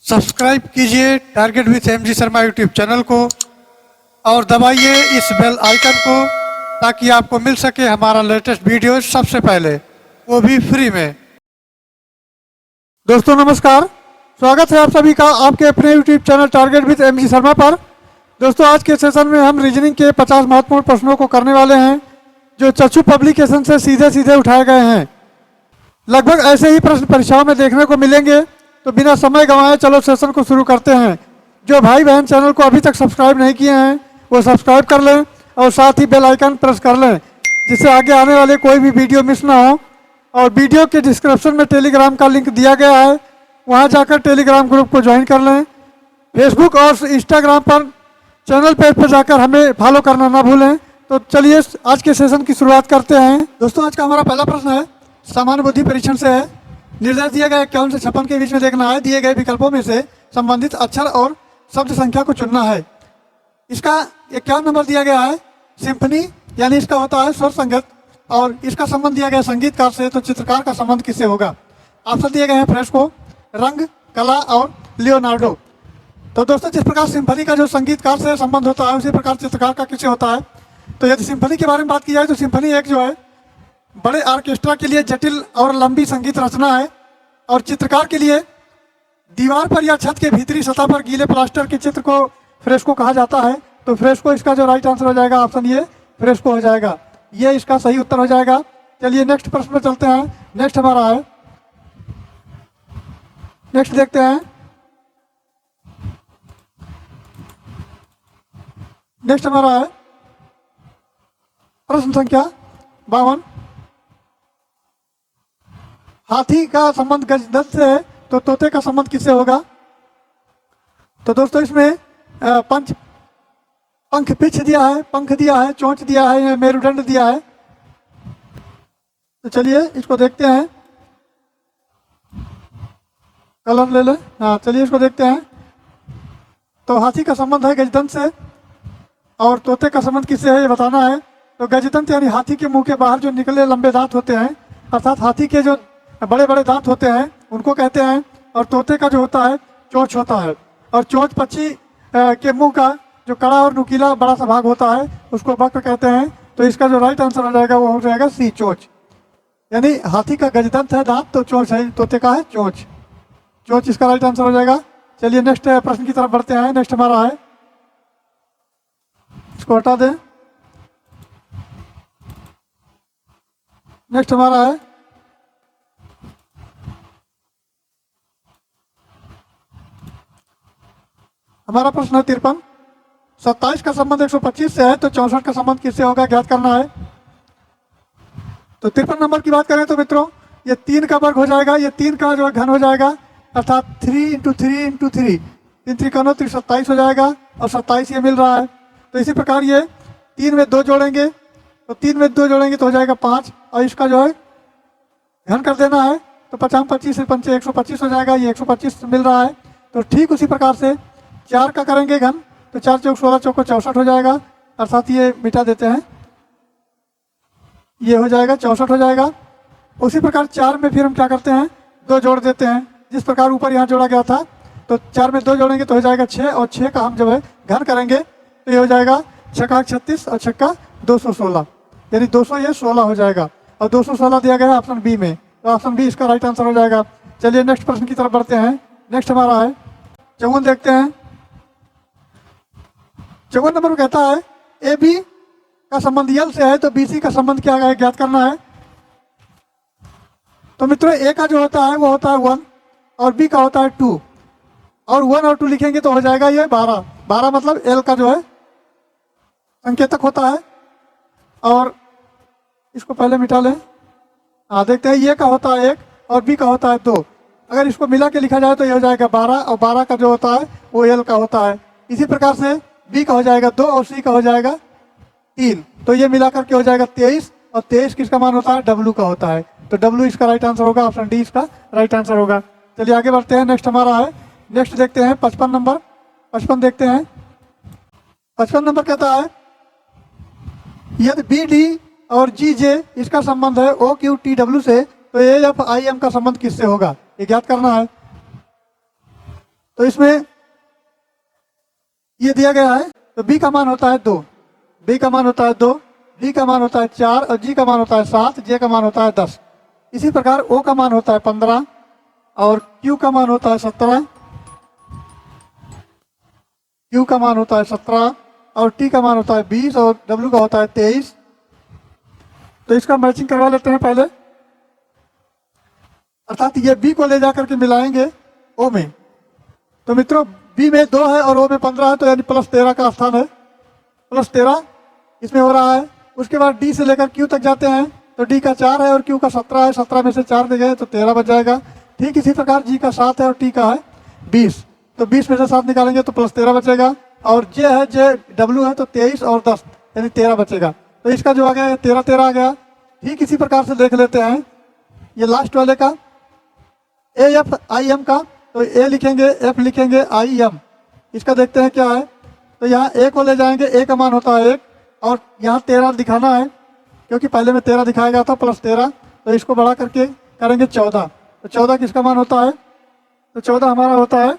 Subscribe कीजिए target with MG Sharma YouTube channel को और दबाइए इस बेल आइकन को ताकि आपको मिल सके हमारा लेटेस्ट वीडियो सबसे पहले, वो भी फ्री में। दोस्तों नमस्कार, स्वागत है आप सभी का आपके अपने YouTube channel target with MG Sharma पर। दोस्तों आज के सेशन में हम रीजनिंग के 50 महत्वपूर्ण प्रश्नों को करने वाले हैं जो चक्षु पब्लिकेशन से सीधे सीधे उठाए गए हैं। लगभग ऐसे ही प्रश्न परीक्षाओं में देखने को मिलेंगे, तो बिना समय गंवाए चलो सेशन को शुरू करते हैं। जो भाई बहन चैनल को अभी तक सब्सक्राइब नहीं किए हैं वो सब्सक्राइब कर लें और साथ ही बेल आइकन प्रेस कर लें, जिससे आगे आने वाले कोई भी वीडियो मिस ना हो। और वीडियो के डिस्क्रिप्शन में टेलीग्राम का लिंक दिया गया है, वहां जाकर टेलीग्राम ग्रुप को ज्वाइन कर लें। फेसबुक और इंस्टाग्राम पर चैनल पेज पर जाकर हमें फॉलो करना ना भूलें। तो चलिए आज के सेशन की शुरुआत करते हैं। दोस्तों आज का हमारा पहला प्रश्न है, सामान्य बुद्धि परीक्षण से है। निर्देश दिया गया 51 से 56 के बीच में देखना है। दिए गए विकल्पों में से संबंधित अक्षर और शब्द संख्या को चुनना है। इसका 51 नंबर दिया गया है सिम्फनी, यानी इसका होता है स्वर संगत, और इसका संबंध दिया गया संगीतकार से, तो चित्रकार का संबंध किससे होगा। ऑप्शन दिए गए हैं फ्रेस्को, रंग, कला और लियोनार्डो। तो दोस्तों जिस प्रकार सिम्फनी का जो संगीतकार से संबंध होता है उसी प्रकार चित्रकार का किससे होता है। तो यदि सिम्फनी के बारे में बात की जाए तो सिम्फनी एक जो है बड़े ऑर्केस्ट्रा के लिए जटिल और लंबी संगीत रचना है, और चित्रकार के लिए दीवार पर या छत के भीतरी सतह पर गीले प्लास्टर के चित्र को फ्रेस्को कहा जाता है। तो फ्रेस्को इसका जो राइट आंसर हो जाएगा, ऑप्शन ये फ्रेस्को हो जाएगा, ये इसका सही उत्तर हो जाएगा। चलिए नेक्स्ट प्रश्न में चलते हैं। नेक्स्ट हमारा है, नेक्स्ट देखते हैं। नेक्स्ट हमारा है प्रश्न संख्या 52। हाथी का संबंध गजदत्त से है, तो तोते का संबंध किससे होगा। तो दोस्तों इसमें पंख पिछ दिया है, पंख दिया है, चोंच दिया है, मेरुदंड दिया है। तो चलिए इसको देखते हैं, कलर ले लें। हाँ चलिए इसको देखते हैं। तो हाथी का संबंध है गजदंत से और तोते का संबंध किससे है ये बताना है। तो गजदंत यानी हाथी के मुंह के बाहर जो निकले लंबे दांत होते हैं, अर्थात हाथी के जो बड़े बड़े दांत होते हैं उनको कहते हैं। और तोते का जो होता है चोंच होता है, और चोंच पक्षी के मुंह का जो कड़ा और नुकीला बड़ा सा भाग होता है उसको वक्र कहते हैं। तो इसका जो राइट आंसर हो जाएगा वो हो जाएगा सी, चोंच। यानी हाथी का गजदंत है दांत, तो चोंच है, तोते का है चोंच। चोंच इसका राइट आंसर हो जाएगा। चलिए नेक्स्ट प्रश्न की तरफ बढ़ते हैं। नेक्स्ट हमारा है, इसको हटा दें। नेक्स्ट हमारा है हमारा प्रश्न है 53। 27 का संबंध 125 से है, तो 64 का संबंध किससे होगा ज्ञात करना है। तो 53 नंबर की बात करें तो मित्रों ये 3 का वर्ग हो जाएगा, ये 3 का जो घन हो जाएगा, अर्थात 3 × 3 × 3, 3 त्रिकोणों 27 हो जाएगा, और 27 ये मिल रहा है। तो इसी प्रकार ये 3 में 2 जोड़ेंगे, तो 3 में 2 जोड़ेंगे तो हो जाएगा 5, और इसका जो है घन कर देना है, तो 50 25 से 5 125 हो जाएगा, ये 125 मिल रहा है। तो ठीक उसी प्रकार से 4 का करेंगे घन, तो 4 चौक 16 चौक 64 हो जाएगा, अर्थात ये मिटा देते हैं, ये हो जाएगा 64 हो जाएगा। उसी प्रकार 4 में फिर हम क्या करते हैं, 2 जोड़ देते हैं, जिस प्रकार ऊपर यहाँ जोड़ा गया था। तो 4 में 2 जोड़ेंगे तो हो जाएगा 6, और 6 का हम जब है घन करेंगे तो ये हो जाएगा 6 का 36 और 6 का 216, यानी 200 ये 16 हो जाएगा, और 216 दिया गया है ऑप्शन बी में, तो ऑप्शन बी इसका राइट आंसर हो जाएगा। चलिए नेक्स्ट प्रश्न की तरफ बढ़ते हैं। नेक्स्ट हमारा है 54, देखते हैं। 54 नंबर कहता है ए बी का संबंध यल से है, तो बी सी का संबंध क्या है ज्ञात करना है। तो मित्रों ए का जो होता है वो होता है 1, और बी का होता है 2, और 1 और 2 लिखेंगे तो हो जाएगा ये 12। 12 मतलब एल का जो है संकेतक होता है, और इसको पहले मिटा लें। हाँ देखते हैं, ये का होता है 1 और बी का होता है 2। अगर इसको मिला के लिखा जाए तो ये हो जाएगा 12, और 12 का जो होता है वो एल का होता है। इसी प्रकार से बी का हो जाएगा 2 और सी का हो जाएगा 3, तो ये मिलाकर के हो जाएगा 23, और 23 किसका मान होता है, डब्लू का होता है। तो डब्लू इसका राइट आंसर होगा, ऑप्शन डी इसका राइट आंसर होगा। चलिए आगे बढ़ते हैं। नेक्स्ट हमारा है, नेक्स्ट देखते हैं 55 नंबर। 55 देखते हैं। 55 नंबर कहता है यदि बी डी और जी जे इसका संबंध है ओ क्यू टी डब्ल्यू से, तो ए एफ आई एम का संबंध किससे होगा ये ज्ञात करना है। तो इसमें ये दिया गया है, तो बी का मान होता है 2, बी का मान होता है 2, डी का मान होता है 4 और जी का मान होता है 7, जे का मान होता है 10। इसी प्रकार ओ का मान होता है 15 और क्यू का मान होता है 17, क्यू का मान होता है 17 और टी का मान होता है 20 और डब्ल्यू का होता है 23। तो इसका मैचिंग करवा लेते हैं पहले, अर्थात ये बी को ले जाकर के मिलाएंगे ओ में। तो मित्रों बी में 2 है और ओ में 15 है, तो यानी +13 का स्थान है, +13 इसमें हो रहा है। उसके बाद डी से लेकर क्यू तक जाते हैं, तो डी का 4 है और क्यू का 17 है, 17 में से 4 दे गए तो 13 बच जाएगा। ठीक इसी प्रकार जी का 7 है और टी का है 20, तो 20 में से 7 निकालेंगे तो +13 बचेगा। और जे है, जे डब्ल्यू है, तो 23 और 10 यानी 13 बचेगा। तो इसका जो आ गया 13 आ गया। ठीक इसी प्रकार से देख लेते हैं ये लास्ट वाले का ए एफ आई एम का, तो ए लिखेंगे, एफ लिखेंगे, आई एम। इसका देखते हैं क्या है। तो यहाँ ए को ले जाएंगे, ए का मान होता है 1 और यहाँ 13 दिखाना है क्योंकि पहले में 13 दिखाया गया था +13, तो इसको बढ़ा करके करेंगे 14। तो 14 किसका मान होता है, तो 14 हमारा होता है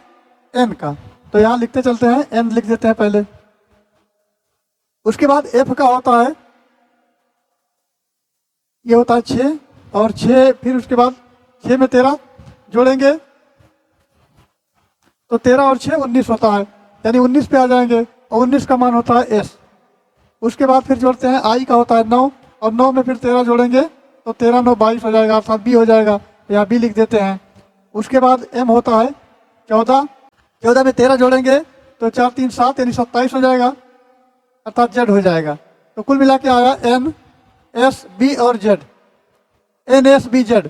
एन का। तो यहाँ लिखते चलते हैं, एन लिख देते हैं पहले। उसके बाद एफ का होता है, ये होता है 6 और 6, फिर उसके बाद 6 में 13 जोड़ेंगे तो 13 और 6 19 होता है, यानी 19 पे आ जाएंगे और 19 का मान होता है एस। उसके बाद फिर जोड़ते हैं आई का होता है 9 और 9 में फिर 13 जोड़ेंगे तो 13 9 22 हो जाएगा, अर्थात बी हो जाएगा, तो यहाँ बी लिख देते हैं। उसके बाद एम होता है 14, 14 में 13 जोड़ेंगे तो 4 3 7 यानी 27 हो जाएगा, अर्थात जेड हो जाएगा। तो कुल मिला के आया एन एस बी और Z, N S B Z,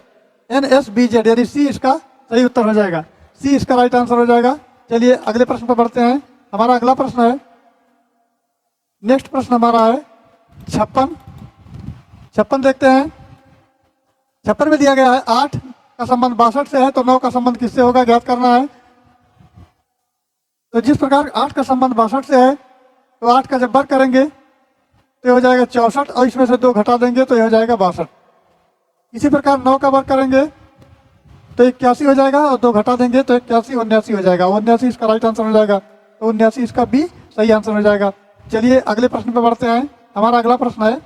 N S B Z, यानी सी इसका सही उत्तर हो जाएगा, सी इसका राइट आंसर हो जाएगा। चलिए अगले प्रश्न पर बढ़ते हैं। हमारा अगला प्रश्न है, नेक्स्ट प्रश्न हमारा है 56 देखते हैं। 56 में दिया गया है 8 का संबंध 62 से है, तो 9 का संबंध किससे होगा ज्ञात करना है। तो जिस प्रकार 8 का संबंध 62 से है, तो 8 का जब वर्ग करेंगे तो ये हो जाएगा 64 और इसमें से 2 घटा देंगे तो ये हो जाएगा 62। इसी प्रकार 9 का वर्ग करेंगे तो 81 हो जाएगा और 2 घटा देंगे तो 81 79 हो जाएगा, 79 इसका राइट आंसर हो जाएगा, तो 79 इसका बी सही आंसर हो जाएगा। चलिए अगले प्रश्न पर बढ़ते हैं। हमारा अगला प्रश्न है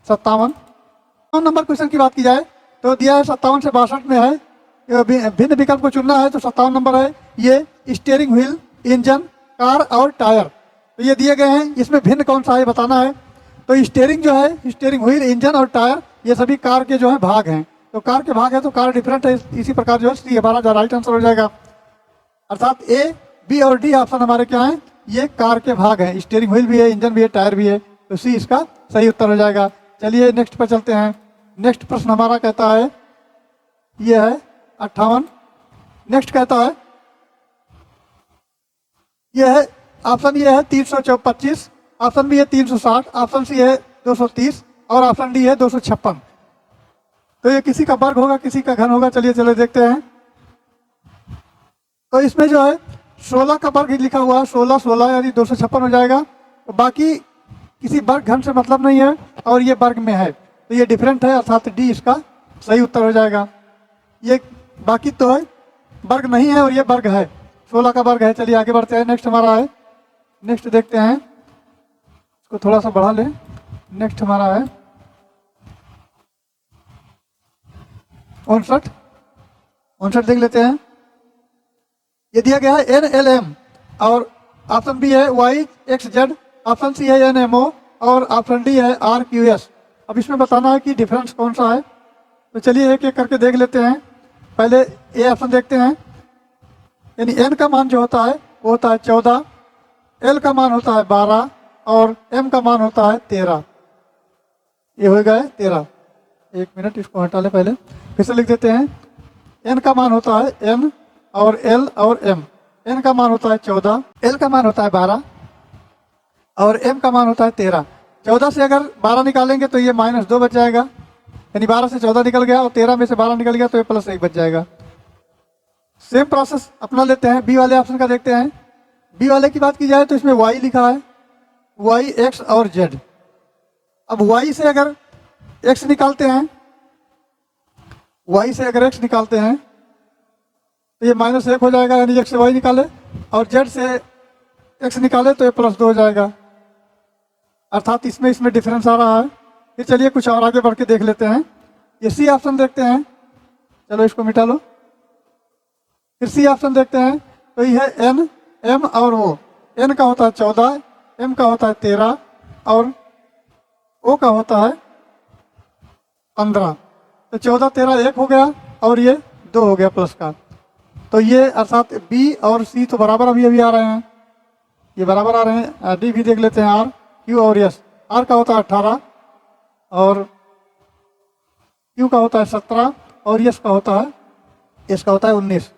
57 नंबर क्वेश्चन की बात की जाए तो दिया है 57 से 62 में है, भिन्न विकल्प को चुनना है। तो 57 नंबर है ये स्टीयरिंग व्हील, इंजन, कार और टायर, तो ये दिए गए हैं, इसमें भिन्न कौन सा है बताना है। तो स्टीयरिंग जो है, स्टीयरिंग व्हील, इंजन और टायर ये सभी कार के जो है भाग हैं, तो कार के भाग है तो कार डिफरेंट है, इसी प्रकार जो है सी हमारा राइट आंसर हो जाएगा, अर्थात ए बी और डी ऑप्शन हमारे क्या है, ये कार के भाग हैं, स्टीयरिंग व्हील भी है, इंजन भी है, टायर भी है, तो सी इसका सही उत्तर हो जाएगा। चलिए नेक्स्ट पर चलते हैं। नेक्स्ट प्रश्न हमारा कहता है, ये है 58। नेक्स्ट कहता है, ये है ऑप्शन ये है 325, ऑप्शन बी है 360, ऑप्शन सी है 230 और ऑप्शन डी है 256। तो ये किसी का वर्ग होगा, किसी का घन होगा। चलिए चले देखते हैं। तो इसमें जो है 16 का वर्ग लिखा हुआ है, 16 16 यानी 256 हो जाएगा। तो बाकी किसी वर्ग घन से मतलब नहीं है और ये वर्ग में है, तो ये डिफरेंट है, अर्थात डी इसका सही उत्तर हो जाएगा। ये बाकी तो है वर्ग नहीं है और ये वर्ग है, 16 का वर्ग है। चलिए आगे बढ़ते हैं। नेक्स्ट हमारा है, नेक्स्ट देखते हैं, इसको थोड़ा सा बढ़ा लें। नेक्स्ट हमारा है 59 देख लेते हैं। ये दिया गया है एन एल एम और ऑप्शन बी है Y X Z, option C है एन एम ओ और ऑप्शन डी है आर क्यू एस। अब इसमें बताना है कि डिफरेंस कौन सा है, तो चलिए एक एक करके देख लेते हैं। पहले ए ऑप्शन देखते हैं, यानी एन का मान जो होता है वो होता है 14, एल का मान होता है 12 और एम का मान होता है 13। ये हो गया 13। एक मिनट इसको हटा ले, पहले फिर से लिख देते हैं। एन का मान होता है एन और एल और एम। एन का मान होता है 14, एल का मान होता है 12 और एम का मान होता है 13। 14 से अगर 12 निकालेंगे तो ये -2 बच जाएगा, यानी 12 से 14 निकल गया और 13 में से 12 निकल गया तो ये +1 बच जाएगा। सेम प्रोसेस अपना लेते हैं, बी वाले ऑप्शन का देखते हैं। बी वाले की बात की जाए तो इसमें वाई लिखा है, वाई एक्स और जेड। अब वाई से अगर एक्स निकालते हैं, वाई से अगर एक्स निकालते हैं तो ये -1 हो जाएगा, यानी x से y निकाले, और z से x निकाले तो ये +2 हो जाएगा, अर्थात इसमें डिफरेंस आ रहा है। फिर चलिए कुछ और आगे बढ़ के देख लेते हैं। ये सी ऑप्शन देखते हैं, चलो इसको मिटा लो। फिर सी ऑप्शन देखते हैं, तो ये है n, m और o। n का होता है 14, m का होता है 13 और o का होता है 15। तो 14 13 1 हो गया और ये 2 हो गया प्लस का। तो ये अर्थात b और c तो बराबर अभी आ रहे हैं, ये बराबर आ रहे हैं। d भी देख लेते हैं, r, q और s। r का होता है 18 और q का होता है 17 और s का होता है 19।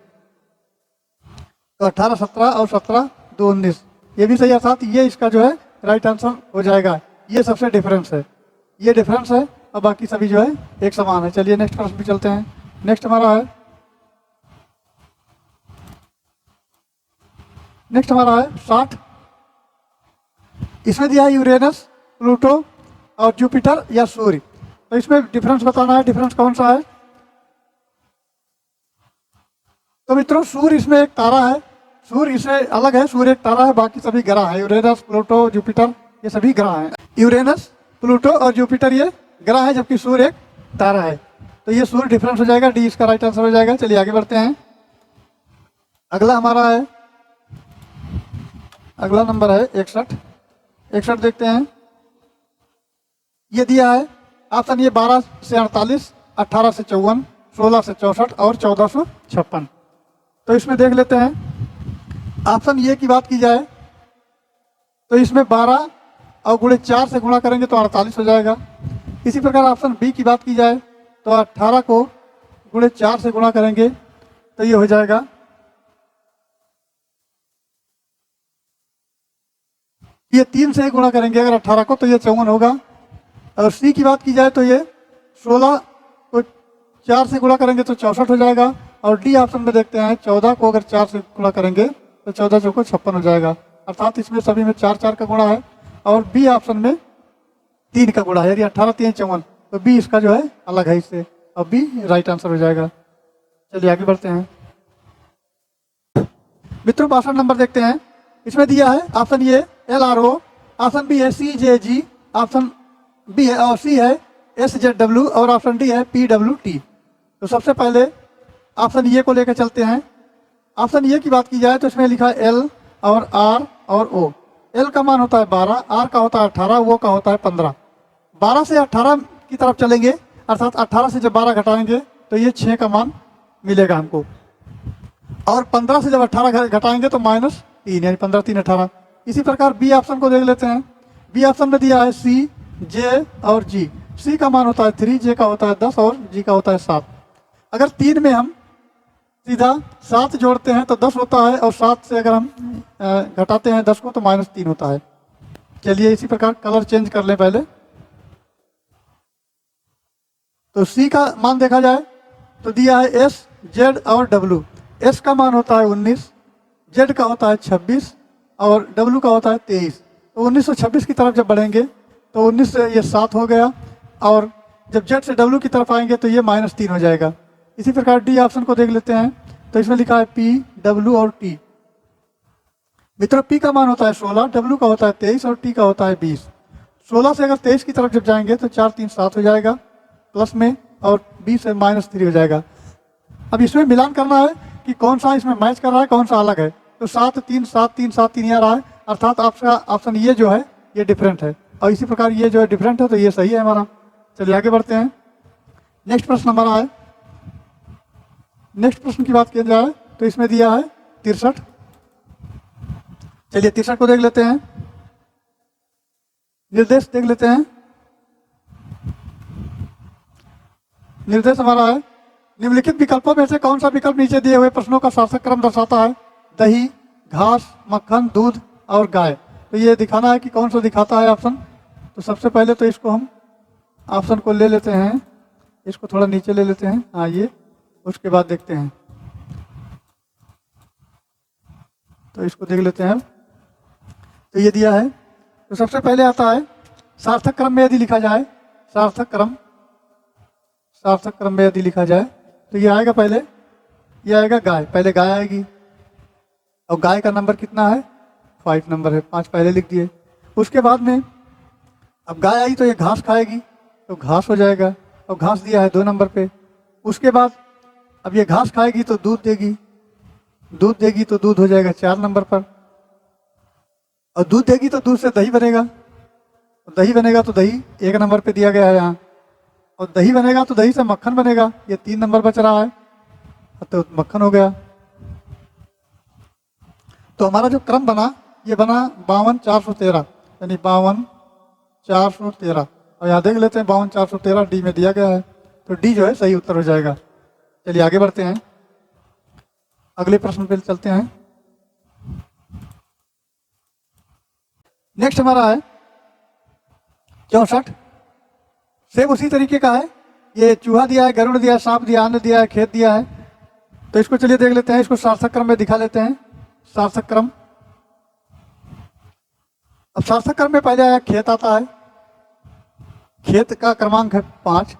तो 18 17 और 17 2 19, ये भी सही, अर्थात ये इसका जो है राइट आंसर हो जाएगा। ये सबसे डिफरेंस है, ये डिफरेंस है, और बाकी सभी जो है एक समान है। चलिए नेक्स्ट प्रश्न भी चलते हैं। नेक्स्ट हमारा है 60। इसमें दिया है यूरेनस, प्लूटो और जुपिटर या सूर्य। तो इसमें डिफरेंस बताना है, डिफरेंस कौन सा है। तो मित्रों सूर्य इसमें एक तारा है, सूर्य इससे अलग है, सूर्य एक तारा है, बाकी सभी ग्रह है। यूरेनस, प्लूटो, जुपिटर ये सभी ग्रह हैं। यूरेनस, प्लूटो और जुपिटर ये ग्रह है, जबकि सूर्य एक तारा है। तो ये सूर्य डिफरेंस हो जाएगा, डी इसका राइट आंसर हो जाएगा। चलिए आगे बढ़ते हैं। अगला हमारा है, अगला नंबर है 61। 61 देखते हैं। ये दिया है ऑप्शन, ये 12 से 48, 18 से 54, 16 से 64 और 14 से 56। तो इसमें देख लेते हैं। ऑप्शन ये की बात की जाए तो इसमें 12 और गुणे 4 से गुणा करेंगे तो 48 हो जाएगा। इसी प्रकार ऑप्शन बी की बात की जाए तो 18 को गुणे 4 से गुणा करेंगे तो ये हो जाएगा, ये 3 से गुणा करेंगे अगर 18 को तो ये 54 होगा। और सी की बात की जाए तो ये 16 को 4 से गुणा करेंगे तो 64 हो जाएगा। और डी ऑप्शन में देखते हैं, 14 को अगर 4 से गुणा करेंगे तो 14 चौको 56 हो जाएगा। अर्थात इसमें सभी में 4 4 का गुणा है, और बी ऑप्शन में 3 का गुणा है, यदि 18 3 54, तो बी इसका जो है अलग है इससे, और बी राइट आंसर हो जाएगा। चलिए आगे बढ़ते हैं। मित्रों 62 नंबर देखते हैं। इसमें दिया है option A LRO, option B है CJG, ऑप्शन बी है और सी है SZW और ऑप्शन डी है PWT। तो सबसे पहले ऑप्शन ए को लेकर चलते हैं। ऑप्शन ए की बात की जाए तो इसमें लिखा है L और R और O। L का मान होता है 12, R का होता है 18, O का होता है 15। 12 से 18 की तरफ चलेंगे, अर्थात 18 से जब 12 घटाएंगे तो ये 6 का मान मिलेगा हमको, और 15 से जब 18 घटाएंगे तो -3, यानी 15 3 18। इसी प्रकार बी ऑप्शन को देख लेते हैं। बी ऑप्शन में दिया है C, J और G। C का मान होता है 3, J का होता है 10 और G का होता है 7। अगर 3 में हम सीधा 7 जोड़ते हैं तो 10 होता है, और 7 से अगर हम घटाते हैं 10 को तो -3 होता है। चलिए इसी प्रकार कलर चेंज कर लें पहले। तो C का मान देखा जाए तो दिया है S, Z और W। S का मान होता है 19, Z का होता है 26 और W का होता है 23। तो 19 से 26 की तरफ जब बढ़ेंगे तो 19 से ये 7 हो गया, और जब Z से W की तरफ आएंगे तो ये -3 हो जाएगा। इसी प्रकार डी ऑप्शन को देख लेते हैं। तो इसमें लिखा है P, W और T। मित्रों P का मान होता है 16, W का होता है 23 और T का होता है 20। 16 से अगर 23 की तरफ जब जाएंगे तो 4 3 7 हो जाएगा प्लस में, और 20 से -3 हो जाएगा। अब इसमें मिलान करना है कि कौन सा इसमें मैच कर रहा है, कौन सा अलग है। तो 7 3 7 3 7 3 आ रहा है, अर्थात आपका ऑप्शन ये जो है ये डिफरेंट है, और इसी प्रकार ये जो है डिफरेंट है, तो ये सही है हमारा। चलिए आगे बढ़ते हैं। नेक्स्ट प्रश्न हमारा है, नेक्स्ट प्रश्न की बात की जाए तो इसमें दिया है 63। चलिए 63 को देख लेते हैं। निर्देश देख लेते हैं। निर्देश हमारा है, निम्नलिखित विकल्पों में से कौन सा विकल्प नीचे दिए हुए प्रश्नों का सार्थक क्रम दर्शाता है। दही, घास, मक्खन, दूध और गाय। तो ये दिखाना है कि कौन सा दिखाता है ऑप्शन। तो सबसे पहले तो इसको हम ऑप्शन को ले लेते हैं, इसको थोड़ा नीचे ले लेते हैं, हाँ ये, उसके बाद देखते हैं। तो इसको देख लेते हैं। तो ये दिया है, तो सबसे पहले आता है सार्थक क्रम में यदि लिखा जाए, सार्थक क्रम में यदि लिखा जाए तो ये आएगा पहले ये आएगा गाय, पहले गाय आएगी और गाय का नंबर कितना है 5 नंबर है, 5 पहले लिख दिए। उसके बाद में अब गाय आई तो ये घास खाएगी तो घास हो जाएगा और घास दिया है 2 नंबर पे। उसके बाद अब ये घास खाएगी तो दूध देगी, दूध देगी तो दूध हो जाएगा 4 नंबर पर। और दूध देगी तो दूध से दही बनेगा, दही बनेगा तो दही 1 नंबर पे दिया गया है यहाँ। और दही बनेगा तो दही से मक्खन बनेगा, ये 3 नंबर बच रहा है तो मक्खन हो गया। तो हमारा जो क्रम बना ये बना 52,413, यानी 52,413। और यहाँ देख लेते हैं 52,413 डी में दिया गया है, तो डी जो है सही उत्तर हो जाएगा। चलिए आगे बढ़ते हैं, अगले प्रश्न पे चलते हैं। नेक्स्ट हमारा है 64। सेम उसी तरीके का है, ये चूहा दिया है, गरुड़ दिया है, सांप दिया, अन्न दिया है, खेत दिया है। तो इसको चलिए देख लेते हैं, इसको सार्थक क्रम में दिखा लेते हैं। सार्थक क्रम, अब सार्थक क्रम में पहले आया खेत आता है, खेत का क्रमांक है 5।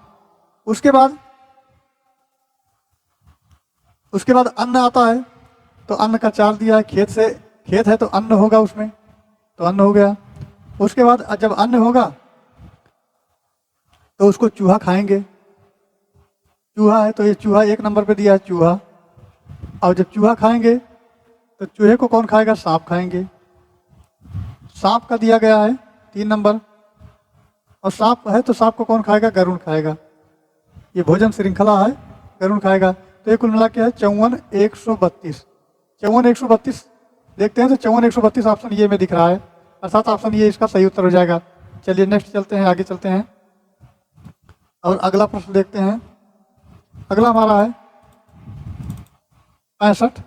उसके बाद अन्न आता है, तो अन्न का 4 दिया है, खेत से खेत है तो अन्न होगा उसमें, तो अन्न हो गया। उसके बाद जब अन्न होगा तो उसको चूहा खाएंगे, चूहा है तो ये चूहा 1 नंबर पे दिया है चूहा। और जब चूहा खाएंगे तो चूहे को कौन खाएगा, सांप खाएंगे, सांप का दिया गया है 3 नंबर। और सांप है तो सांप को कौन खाएगा, गरुड़ खाएगा, ये भोजन श्रृंखला है, गरुड़ खाएगा। तो ये कुल मिला के है 54,132। 54,132 देखते हैं तो 54,132 ऑप्शन ये में दिख रहा है, अर्थात ऑप्शन ये इसका सही उत्तर हो जाएगा। चलिए नेक्स्ट चलते हैं, आगे चलते हैं और अगला प्रश्न देखते हैं। अगला हमारा है 65।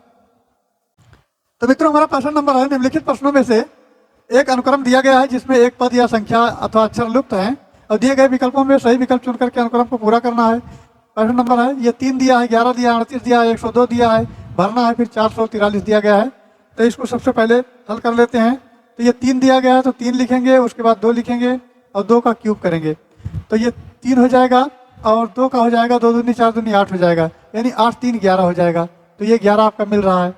तो मित्रों हमारा 65 नंबर है, निम्नलिखित प्रश्नों में से एक अनुक्रम दिया गया है जिसमें एक पद या संख्या अथवा अक्षर लुप्त है और दिए गए विकल्पों में सही विकल्प चुन करके अनुक्रम को पूरा करना है। 65 नंबर है, ये 3 दिया है, 11 दिया है, 38 दिया है, 102 दिया है, भरना है, फिर 443 दिया गया है। तो इसको सबसे पहले हल कर लेते हैं। तो ये 3 दिया गया है तो 3 लिखेंगे, उसके बाद 2 लिखेंगे और 2 का क्यूब करेंगे, तो ये 3 हो जाएगा और 2 का हो जाएगा, 2 दूनी 4 दूनी 8 हो जाएगा, यानी 8 3 11 हो जाएगा। तो ये 11 आपका मिल रहा है।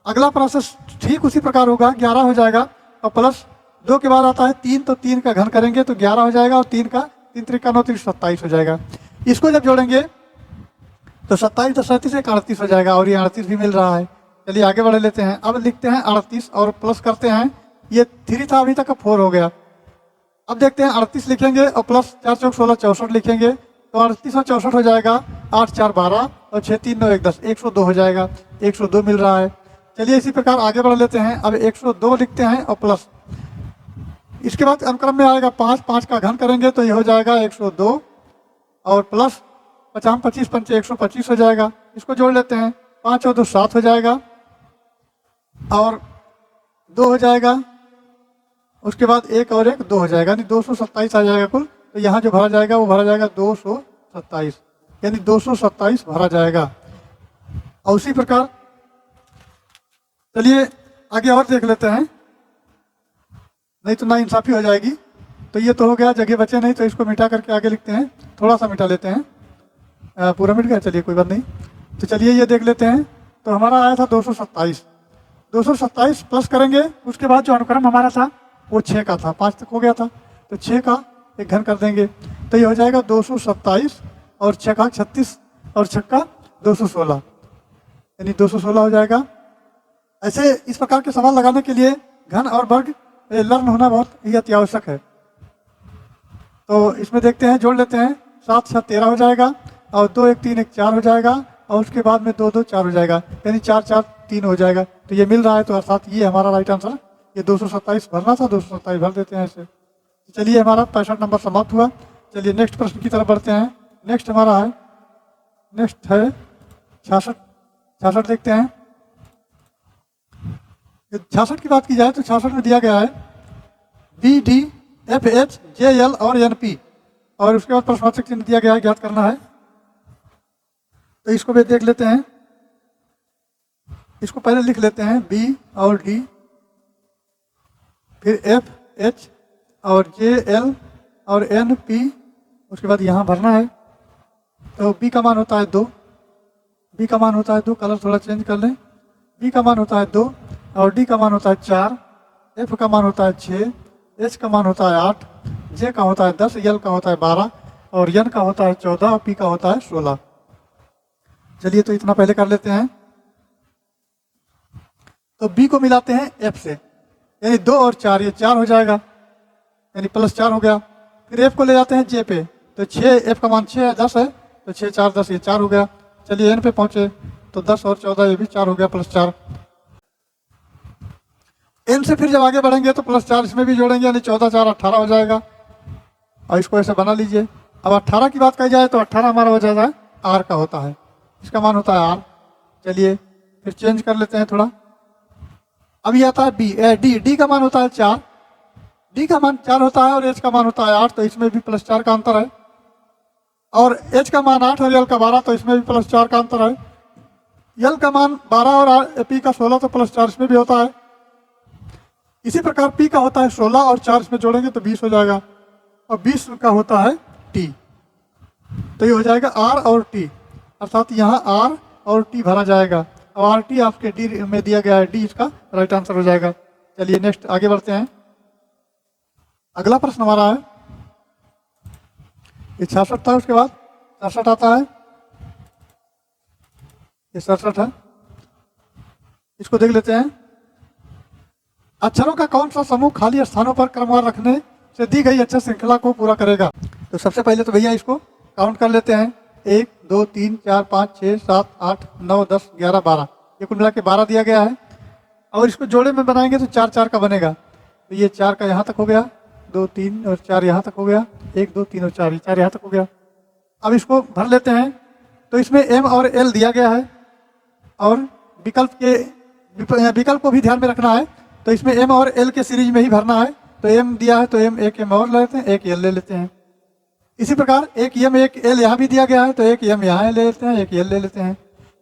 अगला प्रोसेस ठीक उसी प्रकार होगा, 11 हो जाएगा और प्लस 2 के बाद आता है 3, तो 3 का घन करेंगे तो 11 हो जाएगा और 3 का 3 त्रिका 9 27 हो जाएगा। इसको जब जोड़ेंगे तो 27 तो 37 एक 38 हो जाएगा और ये 38 भी मिल रहा है। चलिए आगे बढ़ लेते हैं, अब लिखते हैं 38 और प्लस करते हैं, ये 3 था अभी तक का 4 हो गया। अब देखते हैं 38 लिखेंगे और प्लस 4 चौक 16 64 लिखेंगे तो 38 और 64 हो जाएगा, 8 4 12 और 6 3 9 1 10, 102 हो जाएगा, 102 मिल रहा है। चलिए इसी प्रकार आगे बढ़ लेते हैं, अब 102 लिखते हैं और प्लस, इसके बाद अनुक्रम में आएगा 5, 5 का घन करेंगे तो ये हो जाएगा 102 और प्लस 50 25 पंचे 125 हो जाएगा। इसको जोड़ लेते हैं, 5 और 2 7 हो जाएगा और 2 हो जाएगा, उसके बाद 1 और 1 2 हो जाएगा, यानी 227 आ जाएगा कुल। तो यहाँ जो भरा जाएगा वो भरा जाएगा 227, यानी 227 भरा जाएगा। और उसी प्रकार चलिए आगे और देख लेते हैं, नहीं तो ना इंसाफी हो जाएगी। तो ये तो हो गया, जगह बचे नहीं तो इसको मिटा करके आगे लिखते हैं, थोड़ा सा मिटा लेते हैं, पूरा मिट गया, चलिए कोई बात नहीं। तो चलिए ये देख लेते हैं, तो हमारा आया था 227, 227 प्लस करेंगे, उसके बाद जो अनुक्रम हमारा था वो 6 का था, 5 तक हो गया था, तो 6 का एक घन कर देंगे तो ये हो जाएगा 227 और 6 का 36 और 6 का 216, यानी 216 हो जाएगा। ऐसे इस प्रकार के सवाल लगाने के लिए घन और वर्ग लर्न होना बहुत ही अति आवश्यक है। तो इसमें देखते हैं, जोड़ लेते हैं, 7 7 13 हो जाएगा और 2 1 3 1 4 हो जाएगा और उसके बाद में 2 2 4 हो जाएगा, यानी 4 4 3 हो जाएगा। तो ये मिल रहा है, तो अर्थात ये हमारा राइट आंसर, ये 227 भरना था, 227 भर देते हैं ऐसे। चलिए हमारा 65 नंबर समाप्त हुआ। चलिए नेक्स्ट प्रश्न की तरफ बढ़ते हैं। नेक्स्ट हमारा है, नेक्स्ट है 66, 66 देखते हैं। 66 की बात की जाए तो 66 में दिया गया है B D F H J L और एन पी और उसके बाद प्रश्नवाचक चिन्ह दिया गया है, ज्ञात करना है। तो इसको भी देख लेते हैं, इसको पहले लिख लेते हैं बी और डी, फिर एफ एच और जे एल और एन पी, उसके बाद यहाँ भरना है। तो बी का मान होता है 2, बी का मान होता है 2, कलर थोड़ा चेंज कर लें। बी का मान होता है 2 और डी का मान होता है 4, एफ का मान होता है 6, एच का मान होता है 8, जे का होता है 10, यल का होता है 12 और यन का होता है 14 और पी का होता है 16। चलिए तो इतना पहले कर लेते हैं। तो बी को मिलाते हैं एफ से, यानी 2 और 4, ये 4 हो जाएगा, यानी +4 हो गया। फिर एफ को ले जाते हैं जे पे, तो 6, एफ का मान 6 है, 10 है, तो 6 4 10, ये 4 हो गया। चलिए एन पे पहुंचे, तो 10 और 14, ये भी 4 हो गया, +4। एन से फिर जब आगे बढ़ेंगे तो +4 इसमें भी जोड़ेंगे, यानी 14 4 18 हो जाएगा। और इसको ऐसे बना लीजिए। अब 18 की बात कही जाए तो 18 हमारा हो जाता है आर का होता है, इसका मान होता है आर। चलिए फिर चेंज कर लेते हैं थोड़ा। अब ये आता है बी, डी, डी का मान होता है 4, डी का मान 4 होता है और एच का मान होता है 8, तो इसमें भी +4 का अंतर है। और एच का मान 8 और यल का 12, तो इसमें भी +4 का अंतर है। यल का मान 12 और पी का 16, तो +4 इसमें भी होता है। इसी प्रकार पी का होता है 16 और 4 इसमें जोड़ेंगे तो 20 हो जाएगा, और 20 का होता है टी, तो ये हो जाएगा आर और टी, अर्थात यहाँ आर और टी भरा जाएगा। अब आर टी आपके डी में दिया गया है, डी इसका राइट आंसर हो जाएगा। चलिए नेक्स्ट आगे बढ़ते हैं। अगला प्रश्न हमारा है, ये 66 था, उसके बाद 67 आता है, ये 67 है, इसको देख लेते हैं। अक्षरों का कौन सा समूह खाली स्थानों पर क्रमवार रखने से दी गई अक्षर श्रृंखला को पूरा करेगा? तो सबसे पहले तो भैया इसको काउंट कर लेते हैं। 1 2 3 4 5 6 7 8 9 10 11 12, ये कुल मिला के 12 दिया गया है। और इसको जोड़े में बनाएंगे तो 4 4 का बनेगा, तो ये 4 का यहाँ तक हो गया, 2 3 और 4 यहाँ तक हो गया, 1 2 3 और 4, ये 4 यहाँ तक हो गया। अब इसको भर लेते हैं। तो इसमें एम और एल दिया गया है, और विकल्प को भी ध्यान में रखना है। तो इसमें एम और एल के सीरीज में ही भरना है। तो एम दिया है तो एक एम और ले लेते हैं, एक एल ले लेते हैं। इसी प्रकार एक एम एक एल यहाँ भी दिया गया है, तो एक एम यहाँ ले लेते हैं, एक एल ले लेते हैं।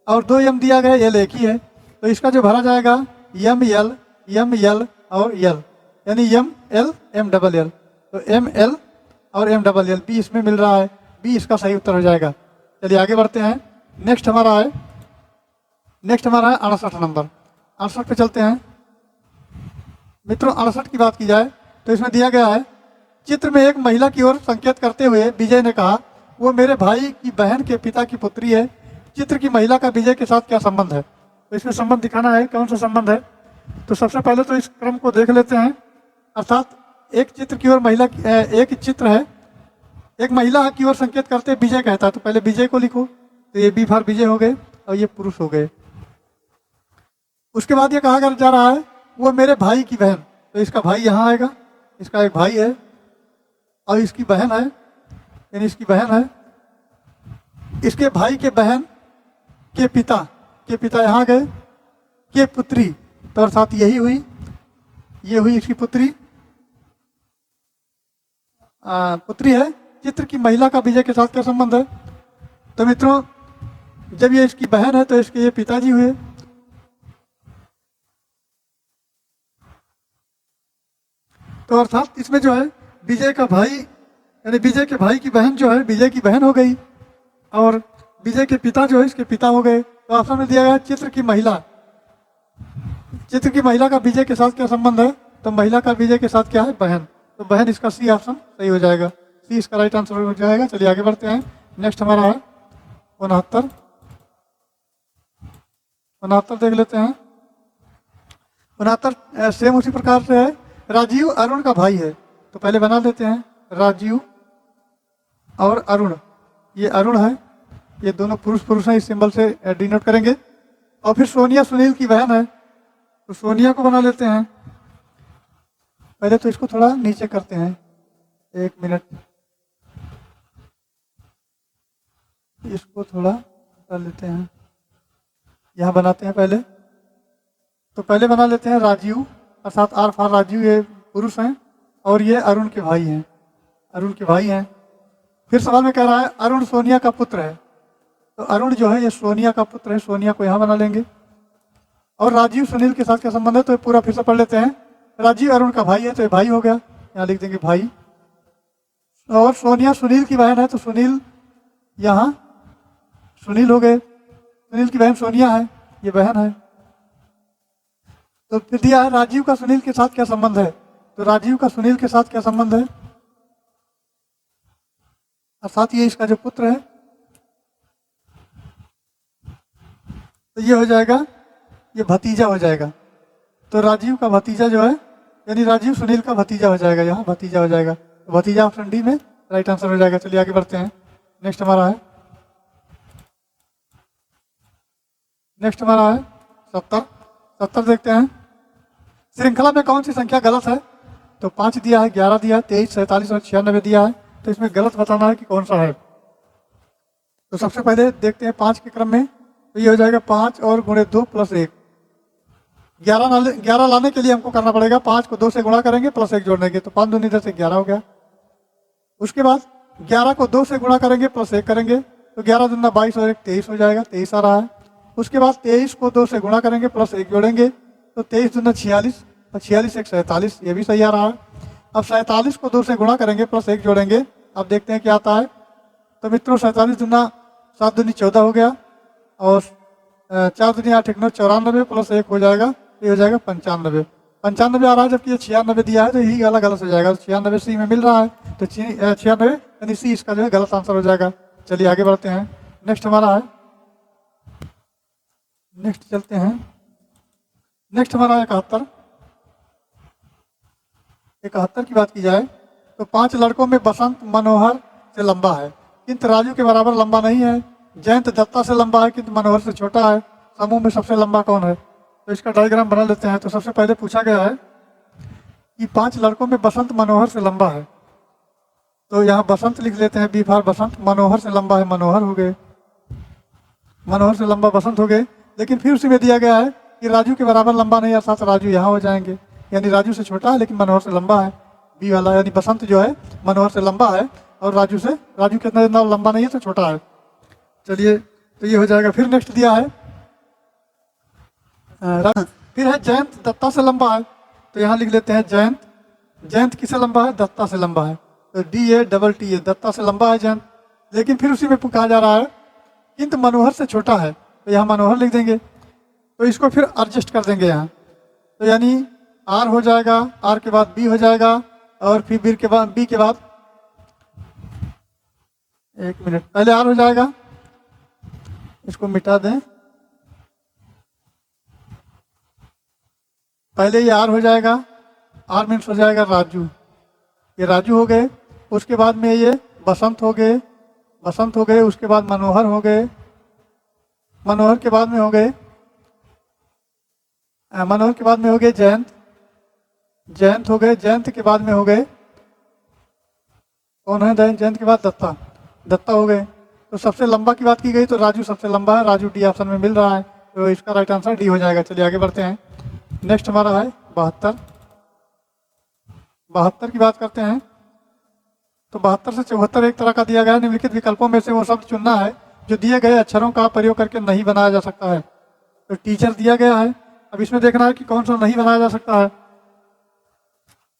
और 2 एम दिया गया, एल एक ही है, तो इसका जो भरा जाएगा एम एल और एल, यानी M L M double L, तो एम एल और एम डबल एल, बी इसमें मिल रहा है, बी इसका सही उत्तर हो जाएगा। चलिए आगे बढ़ते हैं। नेक्स्ट हमारा है 68 नंबर। 68 पे चलते हैं मित्रों। 68 की बात की जाए तो इसमें दिया गया है, चित्र में एक महिला की ओर संकेत करते हुए विजय ने कहा, वो मेरे भाई की बहन के पिता की पुत्री है। चित्र की महिला का विजय के साथ क्या संबंध है? तो इसमें संबंध दिखाना है, कौन सा संबंध है। तो सबसे पहले तो इस क्रम को देख लेते हैं। अर्थात एक चित्र की ओर एक चित्र है, एक महिला की ओर संकेत करते विजय कहता है, तो पहले विजय को लिखो, तो ये बी फॉर विजय हो गए और ये पुरुष हो गए। उसके बाद ये कहा जा रहा है वो मेरे भाई की बहन, तो इसका भाई यहाँ आएगा, इसका एक भाई है और इसकी बहन है, यानी इसकी बहन है, इसके भाई के बहन के पिता यहाँ गए, के पुत्री, तो अर्थात यही हुई, ये हुई इसकी पुत्री है। चित्र की महिला का विजय के साथ क्या संबंध है? तो मित्रों जब ये इसकी बहन है तो इसके ये पिताजी हुए, तो अर्थात इसमें जो है विजय का भाई, यानी विजय के भाई की बहन जो है विजय की बहन हो गई, और विजय के पिता जो है इसके पिता हो गए। तो ऑप्शन में दिया गया चित्र की महिला का विजय के साथ क्या संबंध है? तो महिला का विजय के साथ क्या है? बहन, तो बहन इसका सी ऑप्शन सही हो जाएगा, सी इसका राइट आंसर हो जाएगा। चलिए आगे बढ़ते हैं। नेक्स्ट हमारा है 69 देख लेते हैं। 69 सेम उसी प्रकार से है, राजीव अरुण का भाई है, तो पहले बना देते हैं राजीव और अरुण, ये अरुण है, ये दोनों पुरुष हैं, इस सिंबल से डिनोट करेंगे। और फिर सोनिया सुनील की बहन है, तो सोनिया को बना लेते हैं। पहले तो इसको थोड़ा नीचे करते हैं, 1 मिनट, इसको थोड़ा कर लेते हैं, यहाँ बनाते हैं पहले। तो पहले बना लेते हैं राजीव, अर्थात आर फॉर राजीव, ये पुरुष हैं और ये अरुण के भाई हैं, फिर सवाल में कह रहा है अरुण सोनिया का पुत्र है, तो अरुण जो है ये सोनिया का पुत्र है, सोनिया को यहाँ बना लेंगे। और राजीव सुनील के साथ क्या संबंध है? तो पूरा फिर से पढ़ लेते हैं। राजीव अरुण का भाई है, तो ये भाई हो गया, यहाँ लिख देंगे भाई। और सोनिया सुनील की बहन है, तो सुनील यहाँ सुनील हो गए। सुनील की बहन सोनिया है, ये बहन है। तो फिर दिया है राजीव का सुनील के साथ क्या संबंध है, तो राजीव का सुनील के साथ क्या संबंध है, और साथ ये इसका जो पुत्र है, तो ये हो जाएगा, ये भतीजा हो जाएगा। तो राजीव का भतीजा जो है, यानी राजीव सुनील का भतीजा हो जाएगा, यहाँ भतीजा हो जाएगा। तो भतीजा ऑप्शन डी में राइट आंसर हो जाएगा। चलिए आगे बढ़ते हैं। नेक्स्ट हमारा है 70। 70 देखते हैं। श्रृंखला में कौन सी संख्या गलत है, तो 5 दिया है, 11 दिया है, 23, 47 और 96 दिया है। तो इसमें गलत बताना है कि कौन सा है। तो सबसे पहले देखते हैं 5 के क्रम में, तो ये हो जाएगा 5 और गुणे 2 प्लस 1। 11 लाने के लिए हमको करना पड़ेगा 5 को 2 से गुणा करेंगे प्लस 1 जोड़नेंगे, तो 5 दूनी 10 से 11 हो गया। उसके बाद 11 को 2 से गुणा करेंगे प्लस 1 करेंगे, तो 11 दूना 22 और 1 23 हो जाएगा, 23 आ रहा है। उसके बाद 23 को 2 से गुणा करेंगे प्लस 1 जोड़ेंगे, तो 23 दूना 46 और 46 1 47, ये भी सही आ रहा है। अब 47 को 2 से गुणा करेंगे प्लस 1 जोड़ेंगे, अब देखते हैं क्या आता है। तो मित्रों 47 दूना 7 दूनी 14 हो गया, और 4 दूनी 8 1 94 प्लस 1 हो जाएगा, ये हो जाएगा 95। 95 आ रहा है, जबकि ये 96 दिया है, तो यही गलत हो जाएगा। 96 सी में मिल रहा है, तो 96 यानी सी इसका जो है गलत आंसर हो जाएगा। चलिए आगे बढ़ते हैं। नेक्स्ट हमारा है, नेक्स्ट चलते हैं। नेक्स्ट हमारा 71। 71 की बात की जाए तो 5 लड़कों में बसंत मनोहर से लंबा है किंतु राजू के बराबर लंबा नहीं है। जयंत दत्ता से लंबा है किंतु मनोहर से छोटा है। समूह में सबसे लंबा कौन है, तो इसका डायग्राम बना लेते हैं। तो सबसे पहले पूछा गया है कि 5 लड़कों में बसंत मनोहर से लंबा है, तो यहाँ बसंत लिख लेते हैं, बी फॉर बसंत। मनोहर से लंबा है, मनोहर हो गए, मनोहर से लंबा बसंत हो गए। लेकिन फिर उसी में दिया गया है कि राजू के बराबर लंबा नहीं, अर्थात राजू यहाँ हो जाएंगे, यानी राजू से छोटा है लेकिन मनोहर से लंबा है, बी वाला। यानी बसंत जो है मनोहर से लंबा है और राजू कितना लंबा नहीं है, तो छोटा है। चलिए, तो ये हो जाएगा। फिर नेक्स्ट दिया है फिर है जयंत दत्ता से लंबा है, तो यहाँ लिख लेते हैं जयंत। जयंत किससे लंबा है, दत्ता से लंबा है, तो DATTA दत्ता से लंबा है जयंत। लेकिन फिर उसी में कहा जा रहा है किंतु मनोहर से छोटा है, तो यहाँ मनोहर लिख देंगे। तो इसको फिर एडजस्ट कर देंगे यहाँ, तो यानी R हो जाएगा, R के बाद B हो जाएगा, और फिर B के बाद 1 मिनट पहले R हो जाएगा, इसको मिटा दें। पहले ये R हो जाएगा, R मीन्स हो जाएगा राजू, ये राजू हो गए। उसके बाद में ये बसंत हो गए, उसके बाद मनोहर हो गए, मनोहर के बाद में हो गए जयंत, जयंत हो गए। जयंत के बाद में हो गए कौन है, जयंत के बाद दत्ता हो गए। तो सबसे लंबा की बात की गई तो राजू सबसे लंबा है, राजू डी ऑप्शन में मिल रहा है, तो इसका राइट आंसर डी हो जाएगा। चलिए आगे बढ़ते हैं। नेक्स्ट हमारा है 72। 72 की बात करते हैं। तो 72 से 74 एक तरह का दिया गया है। निम्नलिखित विकल्पों में से वो शब्द चुनना है जो दिए गए अक्षरों का प्रयोग करके नहीं बनाया जा सकता है। तो टीचर दिया गया है, अब इसमें देखना है कि कौन सा नहीं बनाया जा सकता है।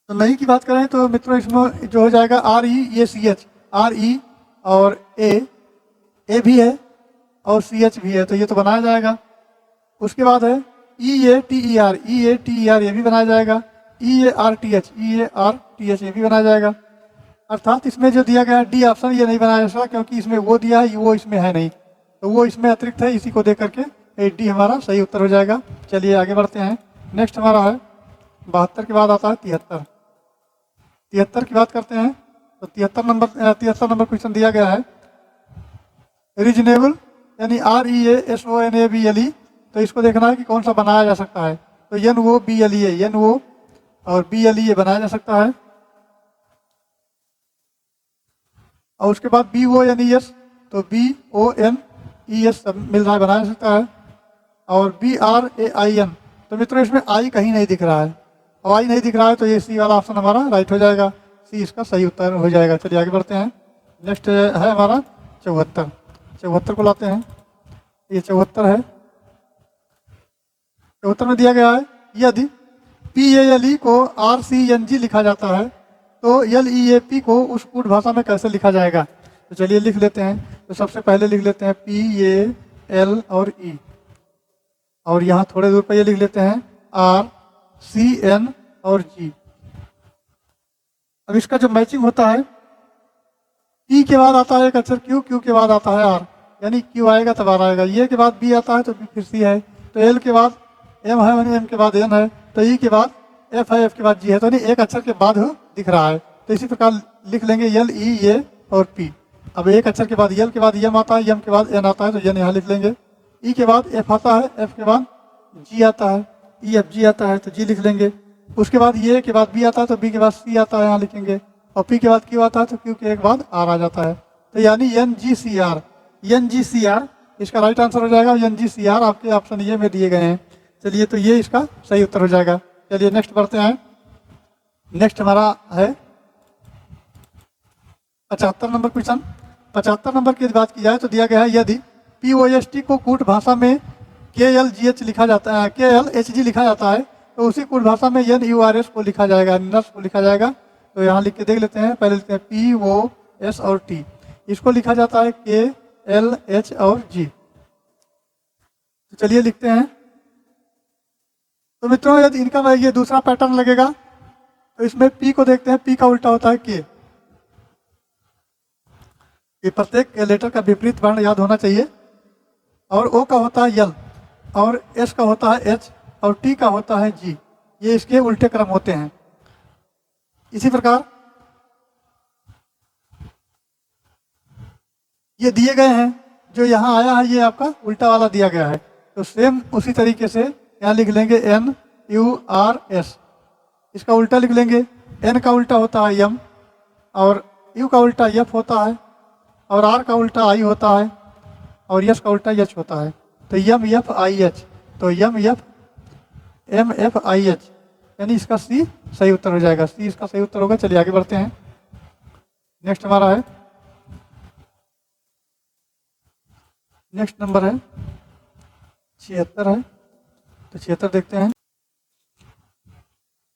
तो नहीं की बात करें तो मित्रों इसमें जो हो जाएगा REACH, RE और A भी है और CH भी है, तो ये तो बनाया जाएगा। उसके बाद है EATER, ये भी बनाया जाएगा। EARTH, ये भी बनाया जाएगा। अर्थात इसमें जो दिया गया है डी ऑप्शन, ये नहीं बनाया जा सकता क्योंकि इसमें वो दिया है, वो इसमें है नहीं, तो वो इसमें अतिरिक्त है, इसी को देख करके डी हमारा सही उत्तर हो जाएगा। चलिए आगे बढ़ते हैं। नेक्स्ट हमारा है 72 के बाद आता है 73। 73 की बात करते हैं। तो 73 नंबर क्वेश्चन दिया गया है। रीजनेबल यानी REASONABLE, तो इसको देखना है कि कौन सा बनाया जा सकता है। तो NOBLE और BLE बनाया जा सकता है। और उसके बाद BONES, तो BONES मिल रहा है, बनाया जा सकता है। और BRAIN, तो मित्रों इसमें आई कहीं नहीं दिख रहा है, और आई नहीं दिख रहा है तो ये सी वाला ऑप्शन हमारा राइट हो जाएगा, सी इसका सही उत्तर हो जाएगा। चलिए आगे बढ़ते हैं। नेक्स्ट है हमारा 74। 74 को लाते हैं। ये 74 है। 74 में दिया गया है यदि PALE को RCNG लिखा जाता है तो LEAP को उस कूट भाषा में कैसे लिखा जाएगा। तो चलिए लिख लेते हैं। तो सबसे पहले लिख लेते हैं एल और ई, और यहाँ थोड़े दूर पर ये लिख लेते हैं आर सी एन और जी। अब इसका जो मैचिंग होता है, पी के बाद आता है एक अक्षर क्यू, क्यू के बाद आता है आर, यानी क्यू आएगा तब आर आएगा। ये के बाद बी आता है तो बी फिर सी है, तो एल के बाद एम है, यानी एम के बाद एन है, तो ई के बाद एफ है, एफ के बाद जी है, तो नहीं एक अक्षर के बाद दिख रहा है। तो इसी प्रकार लिख लेंगे एल ई ए और पी। अब एक अक्षर के बाद एल के बाद एम आता है, एम के बाद एन आता है, तो एन यहाँ लिख लेंगे। ई के बाद एफ आता है, एफ के बाद जी आता है, ई एफ जी आता है तो जी लिख लेंगे। उसके बाद ए के बाद बी आता है तो बी के बाद सी आता है, यहाँ लिखेंगे। और पी के बाद क्यू आता है तो क्यू के एक बाद आर आ जाता है, तो यानी N G C R, N G C R इसका राइट आंसर हो जाएगा। एन जी सी आर आपके ऑप्शन ये में दिए गए हैं। चलिए, तो ये इसका सही उत्तर हो जाएगा। चलिए नेक्स्ट बढ़ते हैं। नेक्स्ट हमारा है 75 नंबर क्वेश्चन। 75 नंबर की बात की जाए तो दिया गया है यदि POST को कूट भाषा में KLGH लिखा जाता है, KLHG लिखा जाता है, तो उसी कूट भाषा में NURS को लिखा जाएगा, नर्स को लिखा जाएगा। तो यहाँ लिख के देख लेते हैं। पहले लिखते हैं POS और T, इसको लिखा जाता है KLH और G। तो चलिए लिखते हैं। तो मित्रों, यदि इनका ये दूसरा पैटर्न लगेगा तो इसमें P को देखते हैं, P का उल्टा होता है K। ये प्रत्येक लेटर का विपरीत वर्ण याद होना चाहिए। और O का होता है L, और S का होता है H, और T का होता है G। ये इसके उल्टे क्रम होते हैं। इसी प्रकार ये दिए गए हैं, जो यहाँ आया है ये आपका उल्टा वाला दिया गया है, तो सेम उसी तरीके से यहाँ लिख लेंगे NURS, इसका उल्टा लिख लेंगे। N का उल्टा होता है M, और U का उल्टा F होता है, और R का उल्टा I होता है, और S का उल्टा H होता है। तो MFIH, तो MFIH, यानी इसका C सही उत्तर हो जाएगा। C इसका सही उत्तर होगा। चलिए आगे बढ़ते हैं। नेक्स्ट हमारा है, नेक्स्ट नंबर है 76 है, तो 76 देखते हैं।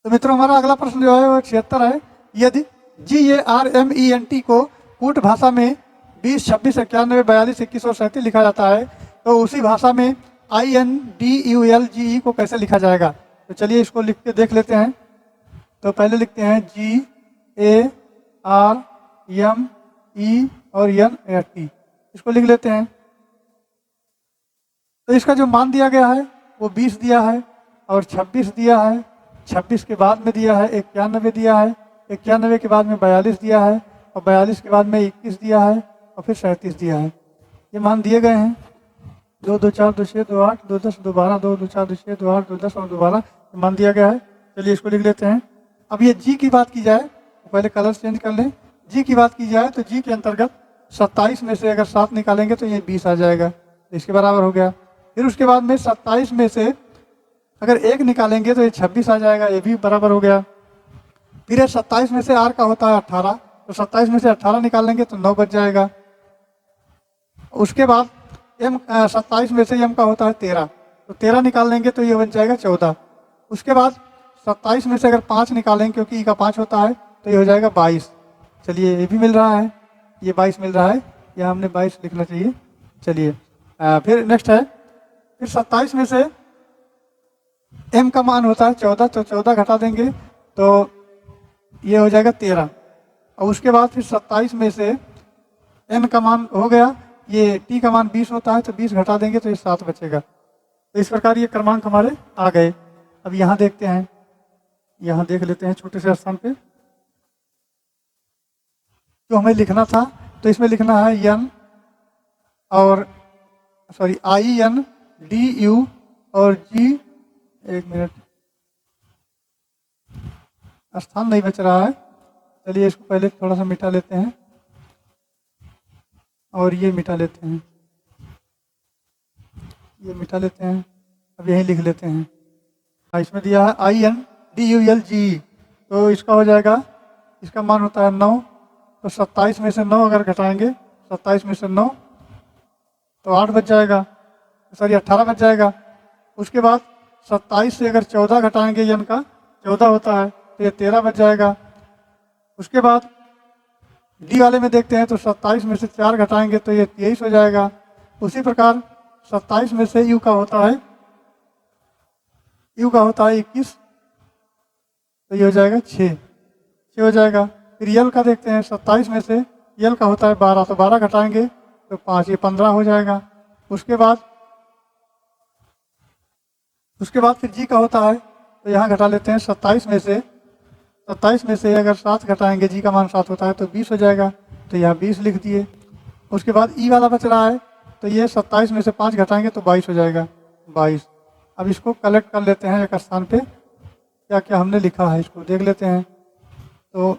तो मित्रों, हमारा अगला प्रश्न जो है वो 76 है। यदि GARMENT को कूट भाषा में 20, 26, 91, 42, 21 और 37 लिखा जाता है, तो उसी भाषा में INDULGE को कैसे लिखा जाएगा? तो चलिए इसको लिख के देख लेते हैं। तो पहले लिखते हैं GARME और NT, इसको लिख लेते हैं। तो इसका जो मान दिया गया है वो 20 दिया है, और 26 दिया है, 26 के बाद में दिया है 91 दिया है, 91 के बाद में 42 दिया है, और 42 के बाद में 21 दिया है, और फिर 37 दिया है। ये मान दिए गए हैं। 2 2 4 2 6 2 8 2 10 2 12 2 2 4 2 6 2 8 2 10 और 2 12 मान दिया गया है। चलिए इसको लिख लेते हैं। अब ये जी की बात की जाए तो पहले कलर चेंज कर लें। जी की बात की जाए तो जी के अंतर्गत 27 में से अगर 7 निकालेंगे तो ये 20 आ जाएगा, तो इसके बराबर हो गया। फिर उसके बाद में 27 में से अगर 1 निकालेंगे तो ये 26 आ जाएगा, ये भी बराबर हो गया। फिर ये 27 में से आर का होता है 18, तो 27 में से 18 निकालेंगे तो 9 बच जाएगा। उसके बाद एम 27 में से एम का होता है 13, तो 13 निकाल लेंगे तो ये बन जाएगा 14। उसके बाद 27 में से अगर 5 निकालेंगे, क्योंकि ई का 5 होता है, तो ये हो जाएगा 22। चलिए ये भी मिल रहा है, ये 22 मिल रहा है, या हमने 22 लिखना चाहिए। चलिए फिर नेक्स्ट है, फिर 27 में से एम का मान होता है 14, तो 14 घटा देंगे तो ये हो जाएगा 13। और उसके बाद फिर 27 में से एन का मान हो गया, ये टी का मान 20 होता है, तो 20 घटा देंगे तो ये 7 बचेगा। तो इस प्रकार ये क्रमांक हमारे आ गए। अब यहाँ देखते हैं, यहाँ देख लेते हैं छोटे से स्थान पे जो हमें लिखना था। तो इसमें लिखना है एन और INDU और G, एक मिनट स्थान नहीं बच रहा है। चलिए इसको पहले थोड़ा सा मिटा लेते हैं, और ये मिटा लेते हैं, ये मिटा लेते हैं। अब यहीं लिख लेते हैं। इसमें दिया है INDULGE, तो इसका हो जाएगा, इसका मान होता है 9, तो 27 में से 9 अगर घटाएंगे, 27 में से 9 तो 8 बच जाएगा, सॉरी 18 बच जाएगा। उसके बाद 27 से अगर 14 घटाएंगे, एन का 14 होता है, तो ये 13 बच जाएगा। उसके बाद डी वाले में देखते हैं, तो 27 में से 4 घटाएंगे तो ये 23 हो जाएगा। उसी प्रकार 27 में से u का होता है 21, तो ये हो जाएगा 6 हो जाएगा। फिर यल का देखते हैं, 27 में से यल का होता है 12, तो 12 घटाएंगे तो 5, ये 15 हो जाएगा। उसके बाद फिर जी का होता है, तो यहाँ घटा लेते हैं 27 में से अगर 7 घटाएंगे, जी का मान 7 होता है तो 20 हो जाएगा, तो यहाँ 20 लिख दिए। उसके बाद ई वाला बच रहा है, तो ये 27 में से 5 घटाएंगे तो 22 हो जाएगा, 22। अब इसको कलेक्ट कर लेते हैं एक स्थान पे, क्या क्या हमने लिखा है इसको देख लेते हैं। तो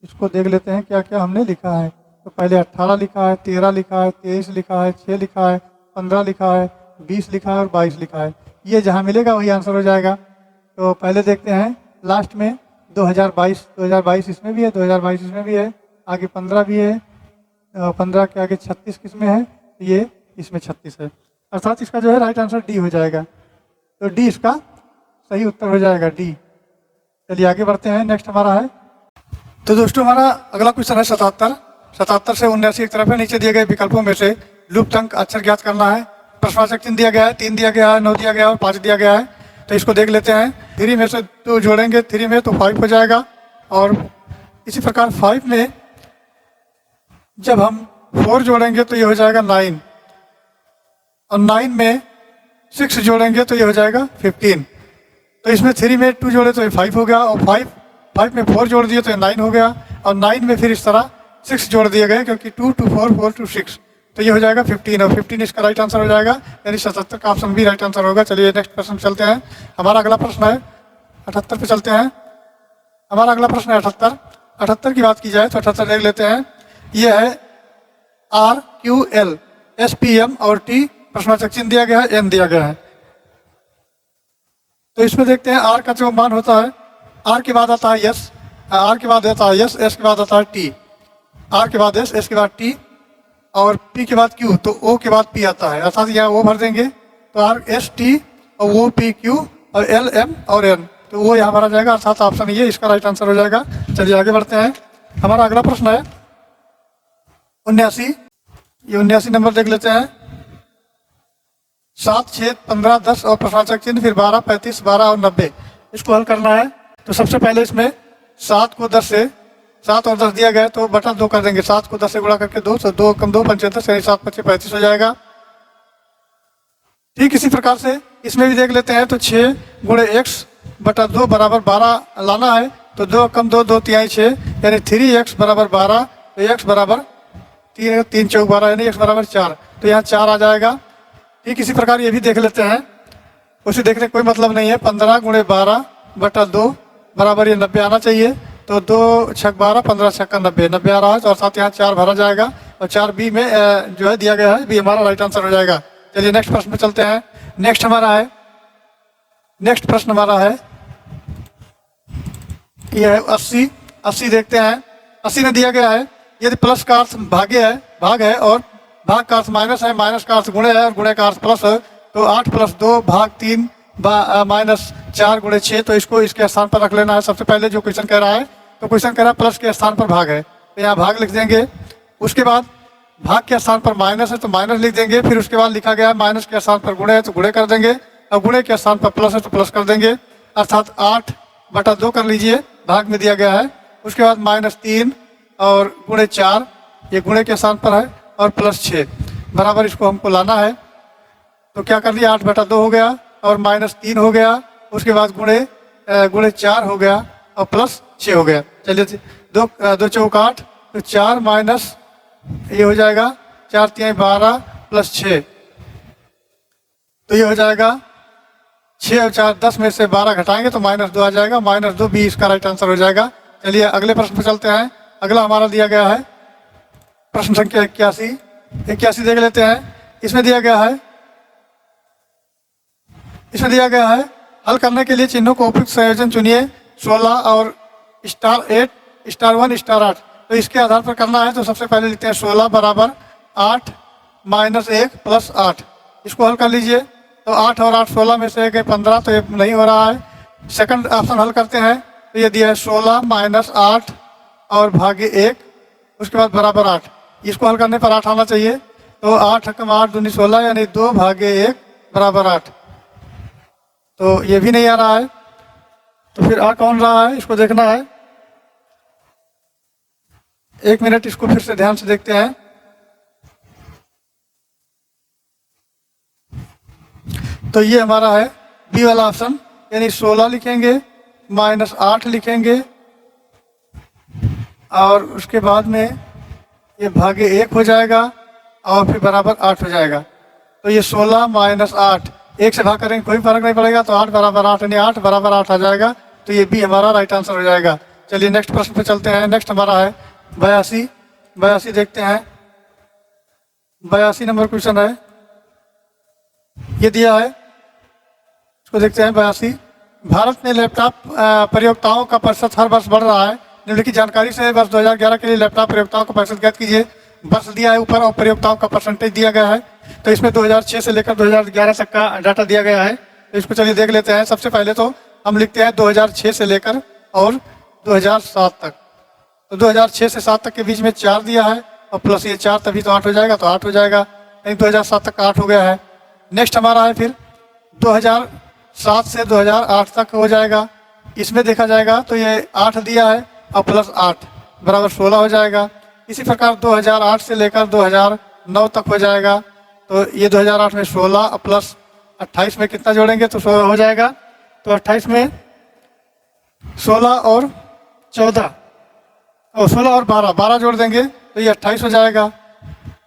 इसको देख लेते हैं क्या क्या हमने लिखा है। तो पहले 18 लिखा है, 13 लिखा है, 23 लिखा है, 6 लिखा है, 15 लिखा है, 20 लिखा है और 22 लिखा है। ये जहाँ मिलेगा वही आंसर हो जाएगा। तो पहले देखते हैं लास्ट में 2022 इसमें भी है, 2022 इसमें भी है, आगे 15 भी है, 15 के आगे 36 किसमें है, ये इसमें 36 है, अर्थात इसका जो है राइट आंसर डी हो जाएगा। तो डी इसका सही उत्तर हो जाएगा, डी। चलिए आगे बढ़ते हैं, नेक्स्ट हमारा है। तो दोस्तों हमारा अगला क्वेश्चन है 77 से 79 एक तरफ है। नीचे दिए गए विकल्पों में से लुप्त अंक अक्षर ज्ञात करना है। प्रश्नवाचक चिन्ह दिया गया है, 3 दिया गया है, 9 दिया गया है और 5 दिया गया है। तो इसको देख लेते हैं। 3 में से 2 जोड़ेंगे 3 में तो 5 हो जाएगा, और इसी प्रकार 5 में जब हम 4 जोड़ेंगे तो ये हो जाएगा 9, और 9 में 6 जोड़ेंगे तो ये हो जाएगा 15। तो इसमें 3 में 2 जोड़े तो ये 5 हो गया, और 5 में 4 जोड़ दिए तो ये 9 हो गया, और 9 में फिर इस तरह 6 जोड़ दिए गए, क्योंकि 2 to 4, 4 to 6, तो ये हो जाएगा 15, और 15 इसका राइट आंसर हो जाएगा, यानी 77 का ऑप्शन भी राइट आंसर होगा। चलिए नेक्स्ट प्रश्न चलते हैं। हमारा अगला प्रश्न है 78 पे चलते हैं। हमारा अगला प्रश्न है 78 की बात की जाए तो 78 देख लेते हैं। ये है RQL SPM और T, प्रश्नवाचक चिन्ह दिया गया है, N दिया गया है। तो इसमें देखते हैं R का जो मान होता है, R के बाद आता है S, R के बाद आता है S, S के बाद आता है T, R के बाद S, S के बाद T और P के बाद Q, तो O के बाद P आता है, अर्थात यहाँ O भर देंगे तो R S T और O P Q और L M और N, तो वो यहाँ भरा जाएगा, अर्थात ऑप्शन ये इसका राइट आंसर हो जाएगा। चलिए आगे बढ़ते हैं। हमारा अगला प्रश्न है 79, ये 79 नंबर देख लेते हैं। 7, 6, 15, 10 और प्रश्नवाचक चिन्ह, फिर 12, 35, 12 और 90, इसको हल करना है। तो सबसे पहले इसमें 7 को 10 से, 7 और 10 दिया गया है तो बटा 2 कर देंगे, 7 को 10 से गुणा करके 2, तो 2 कम 2 75, यानी 7 25 35 हो जाएगा। ठीक इसी प्रकार से इसमें भी देख लेते हैं। तो 6 गुणे x बटा 2 बराबर 12 लाना है, तो 2 कम 2, 2 तिहाई 6, यानी 3x बराबर 12, तो x बराबर 3 चौक 12, यानी x बराबर 4, तो यहाँ 4 आ जाएगा। ठीक इसी प्रकार ये भी देख लेते हैं, उसे देखने कोई मतलब नहीं है। 15 गुणे 12 बटा 2 बराबर ये 90 आना चाहिए, तो 2 छक 12, 15 छक्का 90, 90 आ रहा है, तो अर्थात यहाँ 4 भरा जाएगा, और 4 बी में जो है दिया गया है, बी हमारा राइट आंसर हो जाएगा। चलिए नेक्स्ट प्रश्न पे चलते हैं। नेक्स्ट प्रश्न हमारा है ये है 80 देखते हैं। 80 में दिया गया है, यदि प्लस का अर्थ भाग है और भाग का अर्थ माइनस है, माइनस का अर्थ गुणे है और गुणे का अर्थ प्लस है, तो 8 + 2 भाग 3 माइनस 4 गुणे 6, तो इसको इसके स्थान पर रख लेना है। सबसे पहले जो क्वेश्चन कह रहा है, तो क्वेश्चन कह रहा है प्लस के स्थान पर भाग है, तो यहाँ भाग लिख देंगे। उसके बाद भाग के स्थान पर माइनस है तो माइनस लिख देंगे, फिर उसके बाद लिखा गया है माइनस के स्थान पर गुणे है तो गुणे कर देंगे, और गुणे के स्थान पर प्लस है तो प्लस कर देंगे, अर्थात 8 बटा 2 कर लीजिए, भाग में दिया गया है। उसके बाद -3 और गुणे 4, ये गुणे के स्थान पर है, और +6 बराबर इसको हमको लाना है। तो क्या कर दिया, 8 बटा 2 हो गया और -3 हो गया, उसके बाद गुणे 4 हो गया और +6 हो गया। चलिए 2 चौक 8, तो 4 माइनस ये हो जाएगा 4 तिहाई 12 +6, तो ये हो जाएगा 6 और 4 10 में से 12 घटाएंगे तो -2 आ जाएगा, -2 भी इसका राइट आंसर हो जाएगा। चलिए अगले प्रश्न पर चलते हैं। अगला हमारा दिया गया है प्रश्न संख्या 81 देख लेते हैं। इसमें दिया गया है हल करने के लिए चिन्हों को उपयुक्त संयोजन चुनिए, 16 और *8 *1 *8, तो इसके आधार पर करना है। तो सबसे पहले लिखते हैं 16 बराबर 8 -1 + 8, इसको हल कर लीजिए। तो 8 और 8 16 में से 1 15, तो ये नहीं हो रहा है। सेकंड ऑप्शन हल करते हैं, तो ये दिया है 16 - 8 और भागे 1, उसके बाद बराबर 8, इसको हल करने पर 8 आना चाहिए। तो 8 एकम 8 दूनी 16 यानी 2 भागे 1 बराबर 8। तो ये भी नहीं आ रहा है, तो फिर आ कौन रहा है इसको देखना है। 1 मिनट इसको फिर से ध्यान से देखते हैं। तो ये हमारा है बी वाला ऑप्शन, यानी 16 लिखेंगे माइनस 8 लिखेंगे और उसके बाद में ये भागे 1 हो जाएगा और फिर बराबर 8 हो जाएगा। तो ये 16 माइनस 8 1 से भाग करेंगे कोई फर्क नहीं पड़ेगा, तो 8 बराबर 8 यानी 8 बराबर 8 आ जाएगा। तो ये भी हमारा राइट आंसर हो जाएगा। चलिए नेक्स्ट प्रश्न पे चलते हैं। नेक्स्ट हमारा है 82 देखते हैं। 82 नंबर क्वेश्चन है, ये दिया है, इसको देखते हैं। 82, भारत में लैपटॉप प्रयोक्ताओं का प्रतिशत हर वर्ष बढ़ रहा है। निम्नलिखित जानकारी से वर्ष 2011 के लिए लैपटॉप प्रयोक्ताओं का प्रतिशत ज्ञात कीजिए। वर्ष दिया है ऊपर और प्रयोक्ताओं का परसेंटेज दिया गया है। तो इसमें 2006 से लेकर 2011 तक का डाटा दिया गया है। तो इसको चलिए देख लेते हैं। सबसे पहले तो हम लिखते हैं 2006 से लेकर और 2007 तक। तो 2006 से 7 तक के बीच में 4 दिया है और प्लस ये 4 तभी तो 8 हो जाएगा, तो 8 हो जाएगा, यानी 2007 तक का 8 हो गया है। नेक्स्ट हमारा है फिर 2007 से 2008 तक हो जाएगा। इसमें देखा जाएगा तो ये 8 दिया है और प्लस 8 बराबर 16 हो जाएगा। इसी प्रकार 2008 से लेकर 2009 तक हो जाएगा। तो ये 2008 में 16 और प्लस 28 में कितना जोड़ेंगे तो 16 हो जाएगा। तो 28 में 16 और 14 और 16 और 12 जोड़ देंगे तो ये 28 हो जाएगा।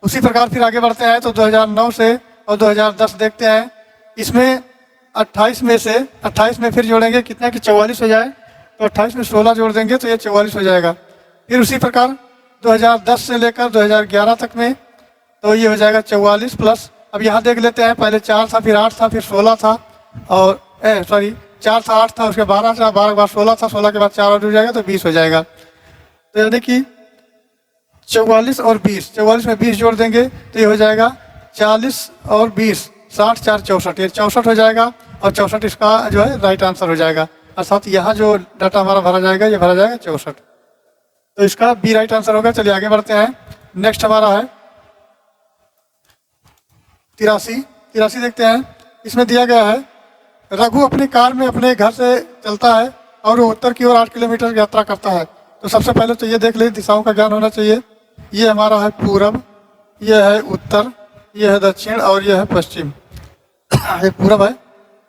उसी प्रकार फिर आगे बढ़ते हैं तो 2009 से और 2010 देखते हैं। इसमें 28 में फिर जोड़ेंगे कितना कि 44 हो जाए, तो 28 में 16 जोड़ देंगे तो ये 44 हो जाएगा। फिर उसी प्रकार 2010 से लेकर 2011 तक में तो ये हो जाएगा 44 प्लस, अब यहाँ देख लेते हैं, पहले 4 था, फिर 8 था, फिर 16 था और 4 था, 8 था, उसके 12 था, 12 के बाद 16 था, 16 के बाद 4 और हो जाएगा तो 20 हो जाएगा। तो यानी कि 44 और 20, 44 में 20 जोड़ देंगे तो ये हो जाएगा 40 और 20, 60 4 64, ये 64 हो जाएगा और 64 इसका जो है राइट आंसर हो जाएगा। और साथ यहाँ जो डाटा हमारा भरा जाएगा ये भरा जाएगा 64, तो इसका बी राइट आंसर होगा। चलिए आगे बढ़ते हैं। नेक्स्ट हमारा है 83 देखते हैं। इसमें दिया गया है रघु अपनी कार में अपने घर से चलता है और वो उत्तर की ओर 8 किलोमीटर यात्रा करता है। तो सबसे पहले तो ये देख ले, दिशाओं का ज्ञान होना चाहिए। ये हमारा है पूरब, ये है उत्तर, ये है दक्षिण और ये है पश्चिम। ये पूरब है।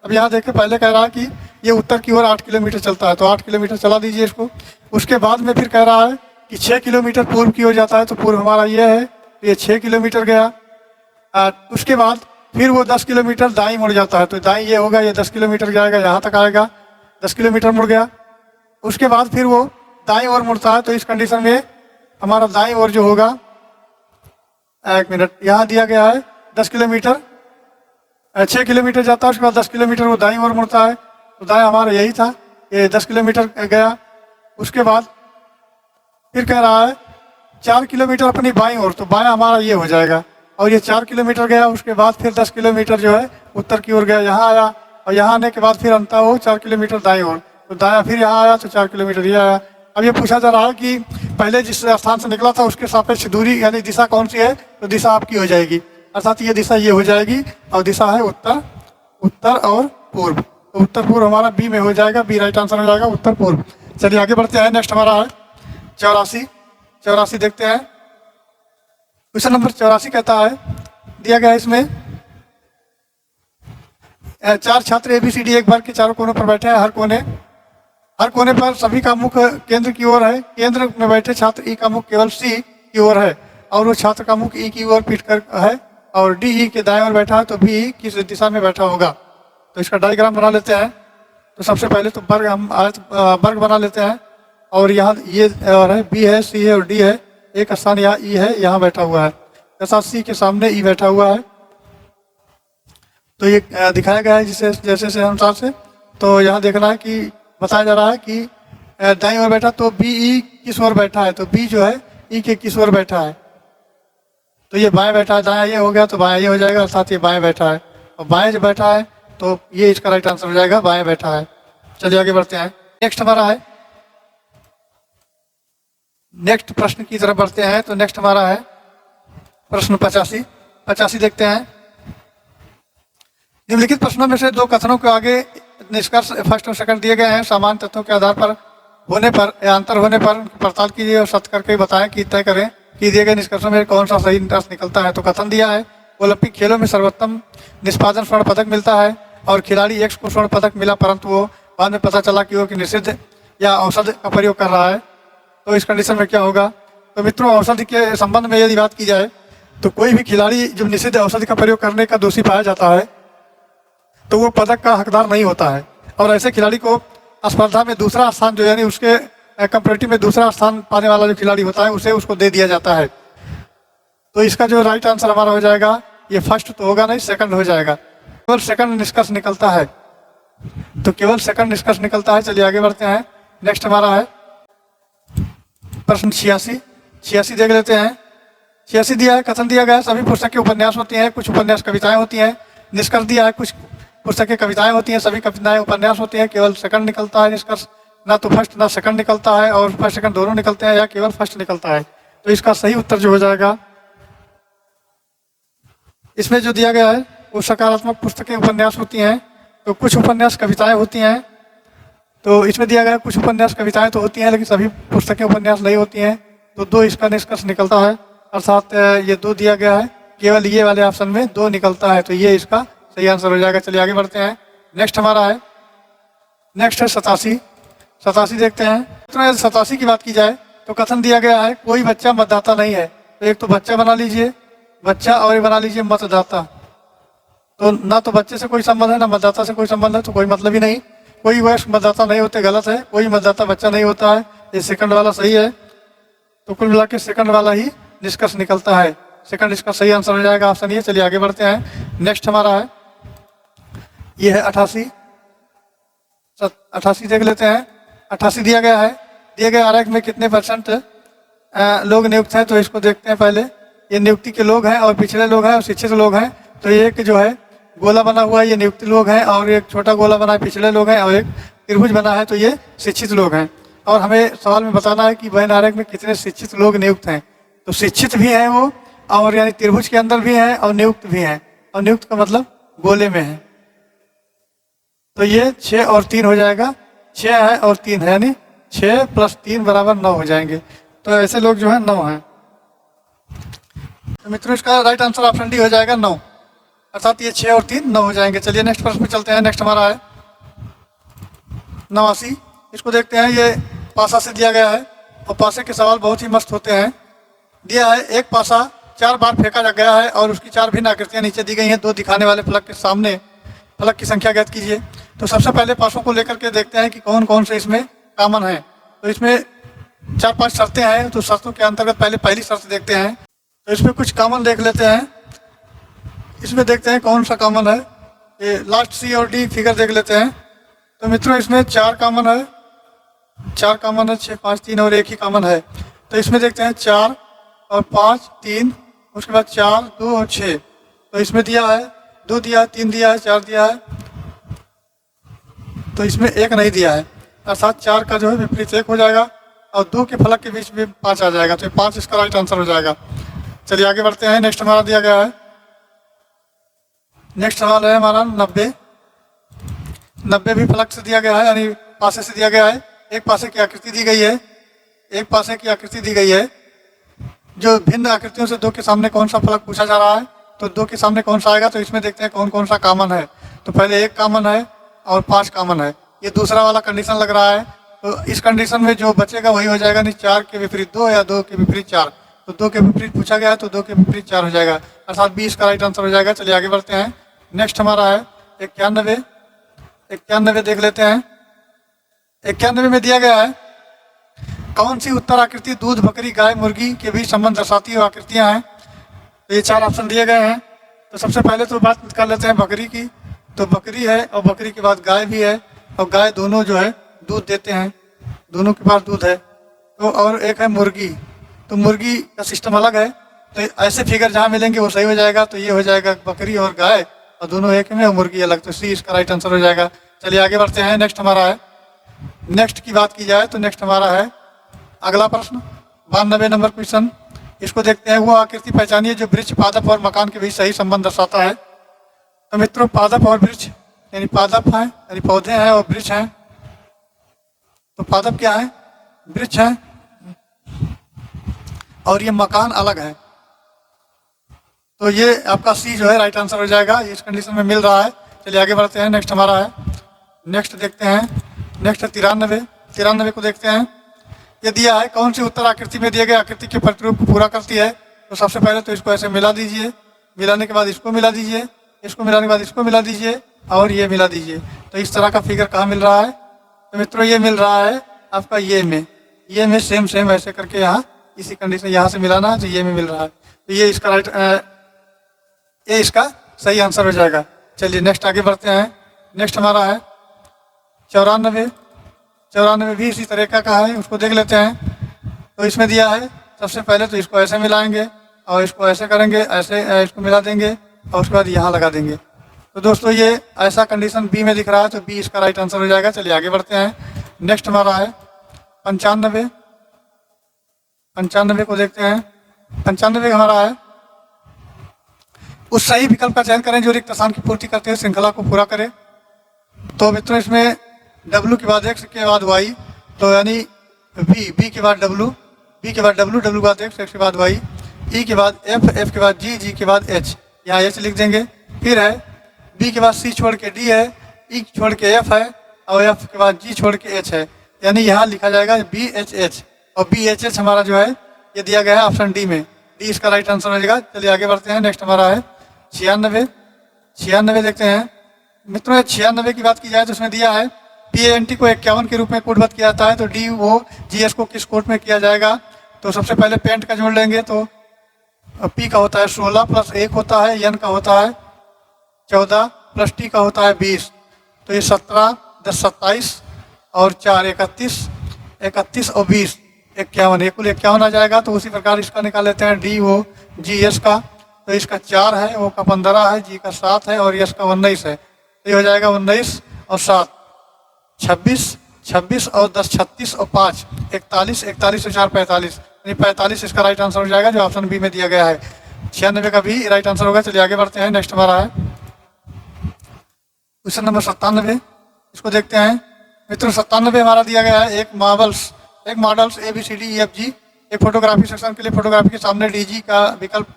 अब यहाँ देखिए पहले कह रहा है कि ये उत्तर की ओर 8 किलोमीटर चलता है, तो 8 किलोमीटर चला दीजिए इसको। उसके बाद में फिर कह रहा है कि 6 किलोमीटर पूर्व की ओर जाता है, तो पूर्व हमारा ये है, तो ये 6 किलोमीटर गया। उसके बाद फिर वो 10 किलोमीटर दाईं मुड़ जाता है, तो दाईं ये होगा, ये 10 किलोमीटर जाएगा, यहाँ तक आएगा, 10 किलोमीटर मुड़ गया। उसके बाद फिर वो दाईं ओर मुड़ता है, तो इस कंडीशन में हमारा दाईं ओर जो होगा, 1 मिनट, यहाँ दिया गया है 10 किलोमीटर, 6 किलोमीटर जाता है, उसके बाद 10 किलोमीटर वो दाईं ओर मुड़ता है, तो दाएं हमारा यही था, ये 10 किलोमीटर गया। उसके बाद फिर कह रहा है 4 किलोमीटर अपनी बाईं ओर, तो बायां हमारा ये हो जाएगा, और ये 4 किलोमीटर गया। उसके बाद फिर 10 किलोमीटर जो है उत्तर की ओर गया, यहाँ आया, और यहाँ आने के बाद फिर अंता हो 4 किलोमीटर दाईं ओर, तो दाया फिर यहाँ आया तो 4 किलोमीटर ये आया। अब ये पूछा जा रहा है कि पहले जिस स्थान से निकला था उसके सापेक्ष दूरी यानी दिशा कौन सी है, तो दिशा आपकी हो जाएगी, अर्थात ये दिशा ये हो जाएगी, और दिशा है उत्तर और पूर्व, तो उत्तर पूर्व हमारा बी में हो जाएगा, बी राइट आंसर हो जाएगा, उत्तर पूर्व। चलिए आगे बढ़ते हैं। नेक्स्ट हमारा है 84 देखते हैं। क्वेश्चन नंबर 84 कहता है, दिया गया है इसमें 4 छात्र ABCD एक वर्ग के चारों कोनों पर बैठे हैं। हर कोने पर सभी का मुख केंद्र की ओर है। केंद्र में बैठे छात्र E का मुख केवल C की ओर है, और वो छात्र का मुख E की ओर पीट कर है, और D E के दाएं ओर बैठा है, तो B E किस दिशा में बैठा होगा। तो इसका डायग्राम बना लेते हैं। तो सबसे पहले तो वर्ग बना लेते हैं, और यहाँ ये और है, B है, C है और D है, एक स्थान यहाँ E है, यहाँ बैठा हुआ है, जैसा C के सामने E बैठा हुआ है। तो ये दिखाया गया है जैसे से अनुसार से। तो यहाँ देखना है कि बताया जा रहा है कि दाईं ओर बैठा, तो बी ई किस ओर बैठा है, तो बी जो है ई के किस ओर बैठा है, तो ये बाएं बैठा है, दायां ये हो गया तो बाएं ये हो जाएगा, अर्थात ये बाएं बैठा है, और बाएं जो बैठा है तो ये इसका राइट आंसर हो जाएगा, बाएं बैठा है। चलिए आगे बढ़ते हैं। नेक्स्ट हमारा है, नेक्स्ट प्रश्न की तरफ बढ़ते हैं। तो नेक्स्ट हमारा है प्रश्न 85। 85 देखते हैं। निम्नलिखित प्रश्नों में से दो कथनों के आगे निष्कर्ष फर्स्ट और सेकंड दिए गए हैं। समान तथ्यों के आधार पर होने पर या अंतर होने पर उनकी पड़ताल कीजिए और सत्य करके बताएं कि तय करें कि दिए गए निष्कर्षों में कौन सा सही निष्कर्ष निकलता है। तो कथन दिया है, ओलंपिक खेलों में सर्वोत्तम निष्पादन स्वर्ण पदक मिलता है और खिलाड़ी एक्स को स्वर्ण पदक मिला, परंतु वो बाद में पता चला कि वो कि निषिद्ध या औषध का प्रयोग कर रहा है। तो इस कंडीशन में क्या होगा? तो मित्रों, औषधि के संबंध में यदि बात की जाए तो कोई भी खिलाड़ी जब निषिद्ध औषधि का प्रयोग करने का दोषी पाया जाता है तो वो पदक का हकदार नहीं होता है, और ऐसे खिलाड़ी को स्पर्धा में दूसरा स्थान जो यानी उसके कंपेटिटिव में दूसरा स्थान पाने वाला जो खिलाड़ी होता है उसे उसको दे दिया जाता है। तो इसका जो राइट आंसर हमारा हो जाएगा, ये फर्स्ट तो होगा नहीं, सेकंड हो जाएगा। केवल सेकंड निष्कर्ष निकलता है, तो केवल सेकंड निष्कर्ष निकलता है। चलिए आगे बढ़ते हैं। नेक्स्ट हमारा है प्रश्न 86 देख लेते हैं। 86 दिया है, कथन दिया गया है सभी पुस्तकें उपन्यास होती हैं, कुछ उपन्यास कविताएं होती हैं। निष्कर्ष दिया है कुछ पुस्तकें कविताएं होती हैं, सभी कविताएं उपन्यास होती हैं। केवल सेकंड निकलता है निष्कर्ष, ना तो फर्स्ट ना सेकंड निकलता है, और फर्स्ट सेकंड दोनों निकलते हैं या केवल फर्स्ट निकलता है। तो इसका सही उत्तर जो हो जाएगा, इसमें जो दिया गया है वो सकारात्मक पुस्तकें उपन्यास होती हैं, तो कुछ उपन्यास कविताएं होती हैं। तो इसमें दिया गया कुछ उपन्यास कविताएं तो होती हैं लेकिन सभी पुस्तकें उपन्यास नहीं होती हैं, तो 2 इसका निष्कर्ष निकलता है। अर्थात ये 2 दिया गया है, केवल ये वाले ऑप्शन में 2 निकलता है, तो ये इसका सही आंसर हो जाएगा। चलिए आगे बढ़ते हैं। नेक्स्ट हमारा है, नेक्स्ट है 87 देखते हैं। तो 87 की बात की जाए तो कथन दिया गया है कोई बच्चा मतदाता नहीं है। तो एक तो बच्चा बना लीजिए, बच्चा, और ये बना लीजिए मतदाता। तो ना तो बच्चे से कोई संबंध है ना मतदाता से कोई संबंध है, तो कोई मतलब ही नहीं। कोई वयस्क मतदाता नहीं होते, गलत है। कोई मतदाता बच्चा नहीं होता है, ये सेकंड वाला सही है। तो कुल मिला के सेकंड वाला ही निष्कर्ष निकलता है, सेकंड इसका सही आंसर हो जाएगा, ऑप्शन ये। चलिए आगे बढ़ते हैं। नेक्स्ट हमारा है, ये है 88 देख लेते हैं। 88 दिया गया है, दिए गए आरेख में कितने % लोग नियुक्त हैं, तो इसको देखते हैं पहले। ये नियुक्ति के लोग हैं और पिछड़े लोग हैं और शिक्षित लोग हैं। तो एक जो है गोला बना हुआ है, ये नियुक्ति लोग हैं, और एक छोटा गोला बना है पिछड़े लोग हैं, और एक त्रिभुज बना है तो ये शिक्षित लोग हैं। और हमें सवाल में बताना है कि वैन आरेख में कितने शिक्षित लोग नियुक्त हैं। तो शिक्षित भी हैं वो, और यानी त्रिभुज के अंदर भी हैं और नियुक्त भी हैं, और नियुक्त का मतलब गोले में है। तो ये 6 और 3 हो जाएगा, 6 है और 3 है, यानी 6 + 3 = 9 हो जाएंगे। तो ऐसे लोग जो है 9 हैं। तो मित्रों इसका राइट आंसर ऑप्शन डी हो जाएगा 9, अर्थात ये 6 और 3 9 हो जाएंगे। चलिए नेक्स्ट प्रश्न में चलते हैं। नेक्स्ट हमारा है 89, इसको देखते हैं। ये पासा से दिया गया है, और पासे के सवाल बहुत ही मस्त होते हैं। दिया है एक पासा 4 बार फेंका गया है और उसकी 4 भिन्न आकृतियाँ नीचे दी गई हैं। 2 दिखाने वाले फलक के सामने फलक की संख्या ज्ञात कीजिए। तो सबसे पहले पासों को लेकर के देखते हैं कि कौन कौन से इसमें कॉमन है। तो इसमें 4-5 शर्तें हैं, तो शर्तों के अंतर्गत पहले पहली शर्त देखते हैं। तो इसमें कुछ कॉमन देख लेते हैं। इसमें देखते हैं कौन सा कॉमन है। ये लास्ट सी और डी फिगर देख लेते हैं। तो मित्रों इसमें 4 कॉमन है, 4 कॉमन है, 6, 5, 3 और 1 ही कॉमन है। तो इसमें देखते हैं 4 और 5, 3, उसके बाद 4, 2 और 6। तो इसमें दिया है 2 दिया है, 3 दिया है, 4 दिया है, तो इसमें 1 नहीं दिया है, अर्थात 4 का जो है विपरीत 1 हो जाएगा, और 2 के फलक के बीच में 5 आ जाएगा। तो 5 इसका राइट आंसर हो जाएगा। चलिए आगे बढ़ते हैं। नेक्स्ट हमारा दिया गया है, नेक्स्ट सवाल है हमारा 90 भी फलक से दिया गया है, यानी पासे से दिया गया है। एक पासे की आकृति दी गई है, एक पासे की आकृति दी गई है। जो भिन्न आकृतियों से 2 के सामने कौन सा फलक पूछा जा रहा है, तो 2 के सामने कौन सा आएगा। तो इसमें देखते हैं कौन कौन सा कॉमन है। तो पहले 1 कॉमन है और 5 कॉमन है। ये दूसरा वाला कंडीशन लग रहा है। तो इस कंडीशन में जो बचेगा वही हो जाएगा, नहीं 4 के विपरीत 2 या 2 के विपरीत 4। तो 2 के विपरीत पूछा गया है तो 2 के विपरीत 4 हो जाएगा, अर्थात 20 का राइट आंसर हो जाएगा। चलिए आगे बढ़ते हैं। नेक्स्ट हमारा है 91 देख लेते हैं। 91 में दिया गया है कौन सी उत्तर आकृति दूध, बकरी, गाय, मुर्गी के बीच संबंध दर्शाती हुई आकृतियां हैं। तो ये 4 ऑप्शन दिए गए हैं। तो सबसे पहले तो बात कर लेते हैं बकरी की। तो बकरी है और बकरी के बाद गाय भी है, और गाय दोनों जो है दूध देते हैं, दोनों के पास दूध है। तो और एक है मुर्गी, तो मुर्गी का सिस्टम अलग है। तो ऐसे फिगर जहाँ मिलेंगे वो सही हो जाएगा। तो ये हो जाएगा बकरी और गाय, और दोनों एक में और मुर्गी अलग। तो सी इसका राइट आंसर हो जाएगा। चलिए आगे बढ़ते हैं। नेक्स्ट हमारा है, नेक्स्ट की बात की जाए तो नेक्स्ट हमारा है अगला प्रश्न 92 नंबर क्वेश्चन। इसको देखते हैं। वो आकृति पहचानिए जो वृक्ष, पादप और मकान के बीच सही संबंध दर्शाता है। तो मित्रों, पादप और वृक्ष, यानी पादप है यानी पौधे हैं और वृक्ष हैं। तो पादप क्या है? वृक्ष है, और ये मकान अलग है। तो ये आपका सी जो है राइट आंसर हो जाएगा, इस कंडीशन में मिल रहा है। चलिए आगे बढ़ते हैं। नेक्स्ट हमारा है, नेक्स्ट देखते हैं। नेक्स्ट है 93। 93 को देखते हैं। ये दिया है, कौन सी उत्तर आकृति में दिए गए आकृति के प्रतिरूप को पूरा करती है। तो सबसे पहले तो इसको ऐसे मिला दीजिए, मिलाने के बाद इसको मिला दीजिए, इसको मिलाने के बाद इसको मिला दीजिए, और ये मिला दीजिए। तो इस तरह का फिगर कहाँ मिल रहा है? तो मित्रों ये मिल रहा है आपका ये में सेम सेम ऐसे करके यहाँ इसी कंडीशन यहाँ से मिलाना है, तो ये में मिल रहा है। तो ये इसका ये इसका सही आंसर हो जाएगा। चलिए नेक्स्ट आगे बढ़ते हैं। नेक्स्ट हमारा है 94। 94 भी इसी तरीका का है, उसको देख लेते हैं। तो इसमें दिया है, सबसे पहले तो इसको ऐसे मिलाएंगे और इसको ऐसे करेंगे, ऐसे इसको मिला देंगे और उसके बाद यहाँ लगा देंगे। तो दोस्तों ये ऐसा कंडीशन बी में दिख रहा है, तो बी इसका राइट आंसर हो जाएगा। चलिए आगे बढ़ते हैं। नेक्स्ट हमारा है 95। 95 को देखते हैं। 95 हमारा है, उस सही विकल्प का चयन करें जो रिक्त स्थान की पूर्ति करते हुए श्रृंखला को पूरा करे। तो मित्रों इसमें W के बाद X के बाद Y, तो यानी B के बाद W, B के बाद W, W के बाद X, X के बाद Y, E के बाद F, F के बाद G, G के बाद H, यहाँ H लिख देंगे। फिर है B के बाद C छोड़ के D है, E छोड़ के F है, और F के बाद G छोड़ के H है, यानी यहाँ लिखा जाएगा BHH, और BHH हमारा जो है ये दिया गया है ऑप्शन डी में। डी इसका राइट आंसर हो जाएगा। चलिए आगे बढ़ते हैं। नेक्स्ट हमारा है 96। 96 देखते हैं। मित्रों 96 की बात की जाए तो उसमें दिया है PANT को 51 के रूप में कोडबद्ध किया जाता है। तो DOGS को किस कोड में किया जाएगा? तो सबसे पहले पेंट का जोड़ लेंगे, तो P का होता है 16 प्लस 1 होता है, N का होता है 14 प्लस T का होता है 20। तो ये 17, 10 27 और 4 31, 31 और 20 51, कुल 51 आ जाएगा। तो उसी प्रकार इसका निकाल लेते हैं DOGS का। तो इसका 4 है, O का 15 है, G का 7 है और S का 19 है। तो ये हो जाएगा 19 और 7 26, 26 और 10 36 और 5 41, 41 और 4 45, यानी 45 इसका राइट आंसर हो जाएगा, जो ऑप्शन बी में दिया गया है। 96 का भी राइट आंसर होगा। चलिए आगे बढ़ते हैं। नेक्स्ट हमारा है क्वेश्चन नंबर 97। इसको देखते हैं। मित्रों 97 हमारा दिया गया है, एक मॉडल्स ABCDEFG, एक फोटोग्राफी सेक्शन के लिए फोटोग्राफी के सामने DG का विकल्प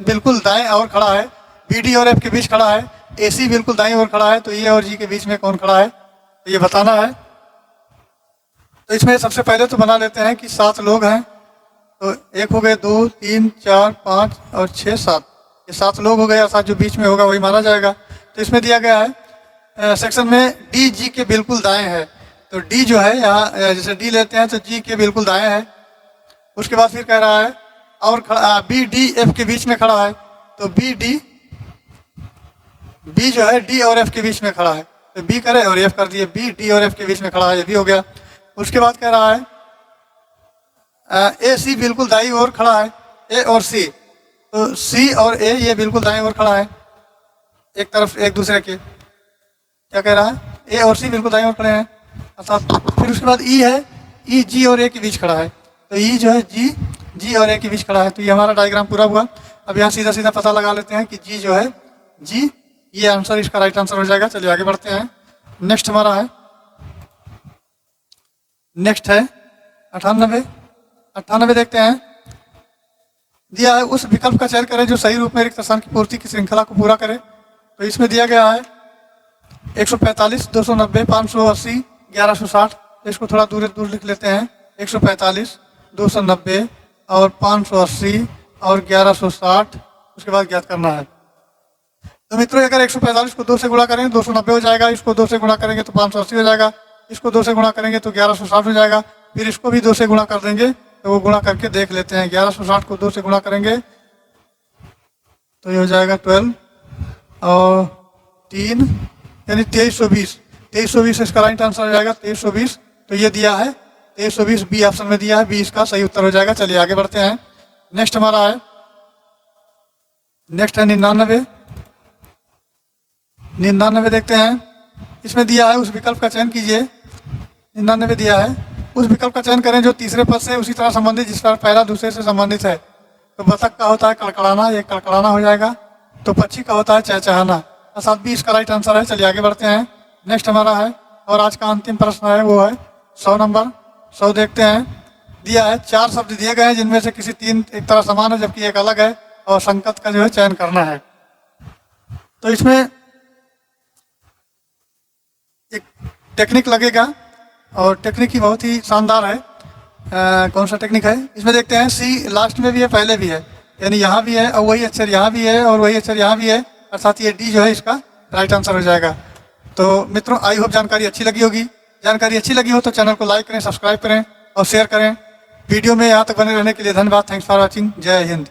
बिल्कुल दाएं और खड़ा है, BD और F के बीच खड़ा है, AC बिल्कुल दाएं और खड़ा है। तो E और G के बीच में कौन खड़ा है, तो ये बताना है। तो इसमें सबसे पहले तो बना लेते हैं कि 7 लोग हैं। तो 1 हो गए, 2 3 4 5 और 6 7, ये 7 लोग हो गए, और 7 जो बीच में होगा वही माना जाएगा। तो इसमें दिया गया है सेक्शन में DG के बिल्कुल दाएं है। तो D जो है यहाँ जैसे D लेते हैं तो G के बिल्कुल दाएं है। उसके बाद फिर कह रहा है और खड़ा BDF के बीच में खड़ा है। तो B जो है D और F के बीच में खड़ा है। तो B करे और F कर दिए, B D और F के बीच में खड़ा है, ये भी हो गया। उसके बाद कह रहा है AC बिल्कुल दाईं ओर खड़ा है, A और C। तो C और A ये बिल्कुल दाईं ओर खड़ा है, एक तरफ एक दूसरे के। क्या कह रहा है? A और C बिल्कुल दाईं ओर खड़े हैं अर्थात। फिर उसके बाद E है, E G और A के बीच खड़ा है। तो E जो है G और A के बीच खड़ा है। तो ये हमारा डायग्राम पूरा हुआ। अब यहाँ सीधा सीधा पता लगा लेते हैं कि G जो है G, ये आंसर इसका राइट आंसर हो जाएगा। चलिए आगे बढ़ते हैं। नेक्स्ट हमारा है, नेक्स्ट है 98। 98 देखते हैं। दिया है उस विकल्प का चयन करें जो सही रूप में रिक्त स्थान की पूर्ति की श्रृंखला को पूरा करे। तो इसमें दिया गया है 145, 290, 580, 1160। इसको थोड़ा दूर लिख लेते हैं। 145, 290 और 580 और 1160, उसके बाद ज्ञात करना है। तो मित्रों अगर 145 को 2 से गुणा करेंगे 290 हो जाएगा, इसको 2 से गुणा करेंगे तो 580 हो जाएगा, इसको 2 से गुणा करेंगे तो 1160 हो जाएगा, फिर इसको भी 2 से गुणा कर देंगे। तो वो गुणा करके देख लेते हैं। 1160 को 2 से गुणा करेंगे तो ये हो जाएगा 12 और 3 यानी 2320। 2320 इसका राइट आंसर हो जाएगा, 2320। तो ये दिया है 2320, बी ऑप्शन में दिया है, बी इसका सही उत्तर हो जाएगा। चलिए आगे बढ़ते हैं। नेक्स्ट हमारा है, नेक्स्ट है 99। 99 देखते हैं। इसमें दिया है उस विकल्प का चयन कीजिए। 99 दिया है उस विकल्प का चयन करें जो तीसरे पद से उसी तरह संबंधित जिस पर पहला दूसरे से संबंधित है। तो बतख का होता है कड़कड़ाना, ये कड़कड़ाना हो जाएगा। तो पक्षी का होता है चहचहाना। अर्थात भी इसका राइट आंसर है। चलिए आगे बढ़ते हैं। नेक्स्ट हमारा है और आज का अंतिम प्रश्न है, वो है 100 नंबर। 100 देखते हैं। दिया है 4 शब्द दिए गए हैं जिनमें से किसी 3 एक तरह समान है जबकि एक अलग है और संकत का जो है चयन करना है। तो इसमें एक टेक्निक लगेगा और टेक्निक ही बहुत ही शानदार है। कौन सा टेक्निक है इसमें देखते हैं। सी लास्ट में भी है, पहले भी है, यानी यहाँ भी है और वही अक्षर यहाँ भी है और वही अक्षर यहाँ भी है, अर्थात ये डी जो है इसका राइट आंसर हो जाएगा। तो मित्रों, आई होप जानकारी अच्छी लगी होगी। जानकारी अच्छी लगी हो तो चैनल को लाइक करें, सब्सक्राइब करें और शेयर करें। वीडियो में यहाँ तक बने रहने के लिए धन्यवाद। Thanks for watching. जय हिंद।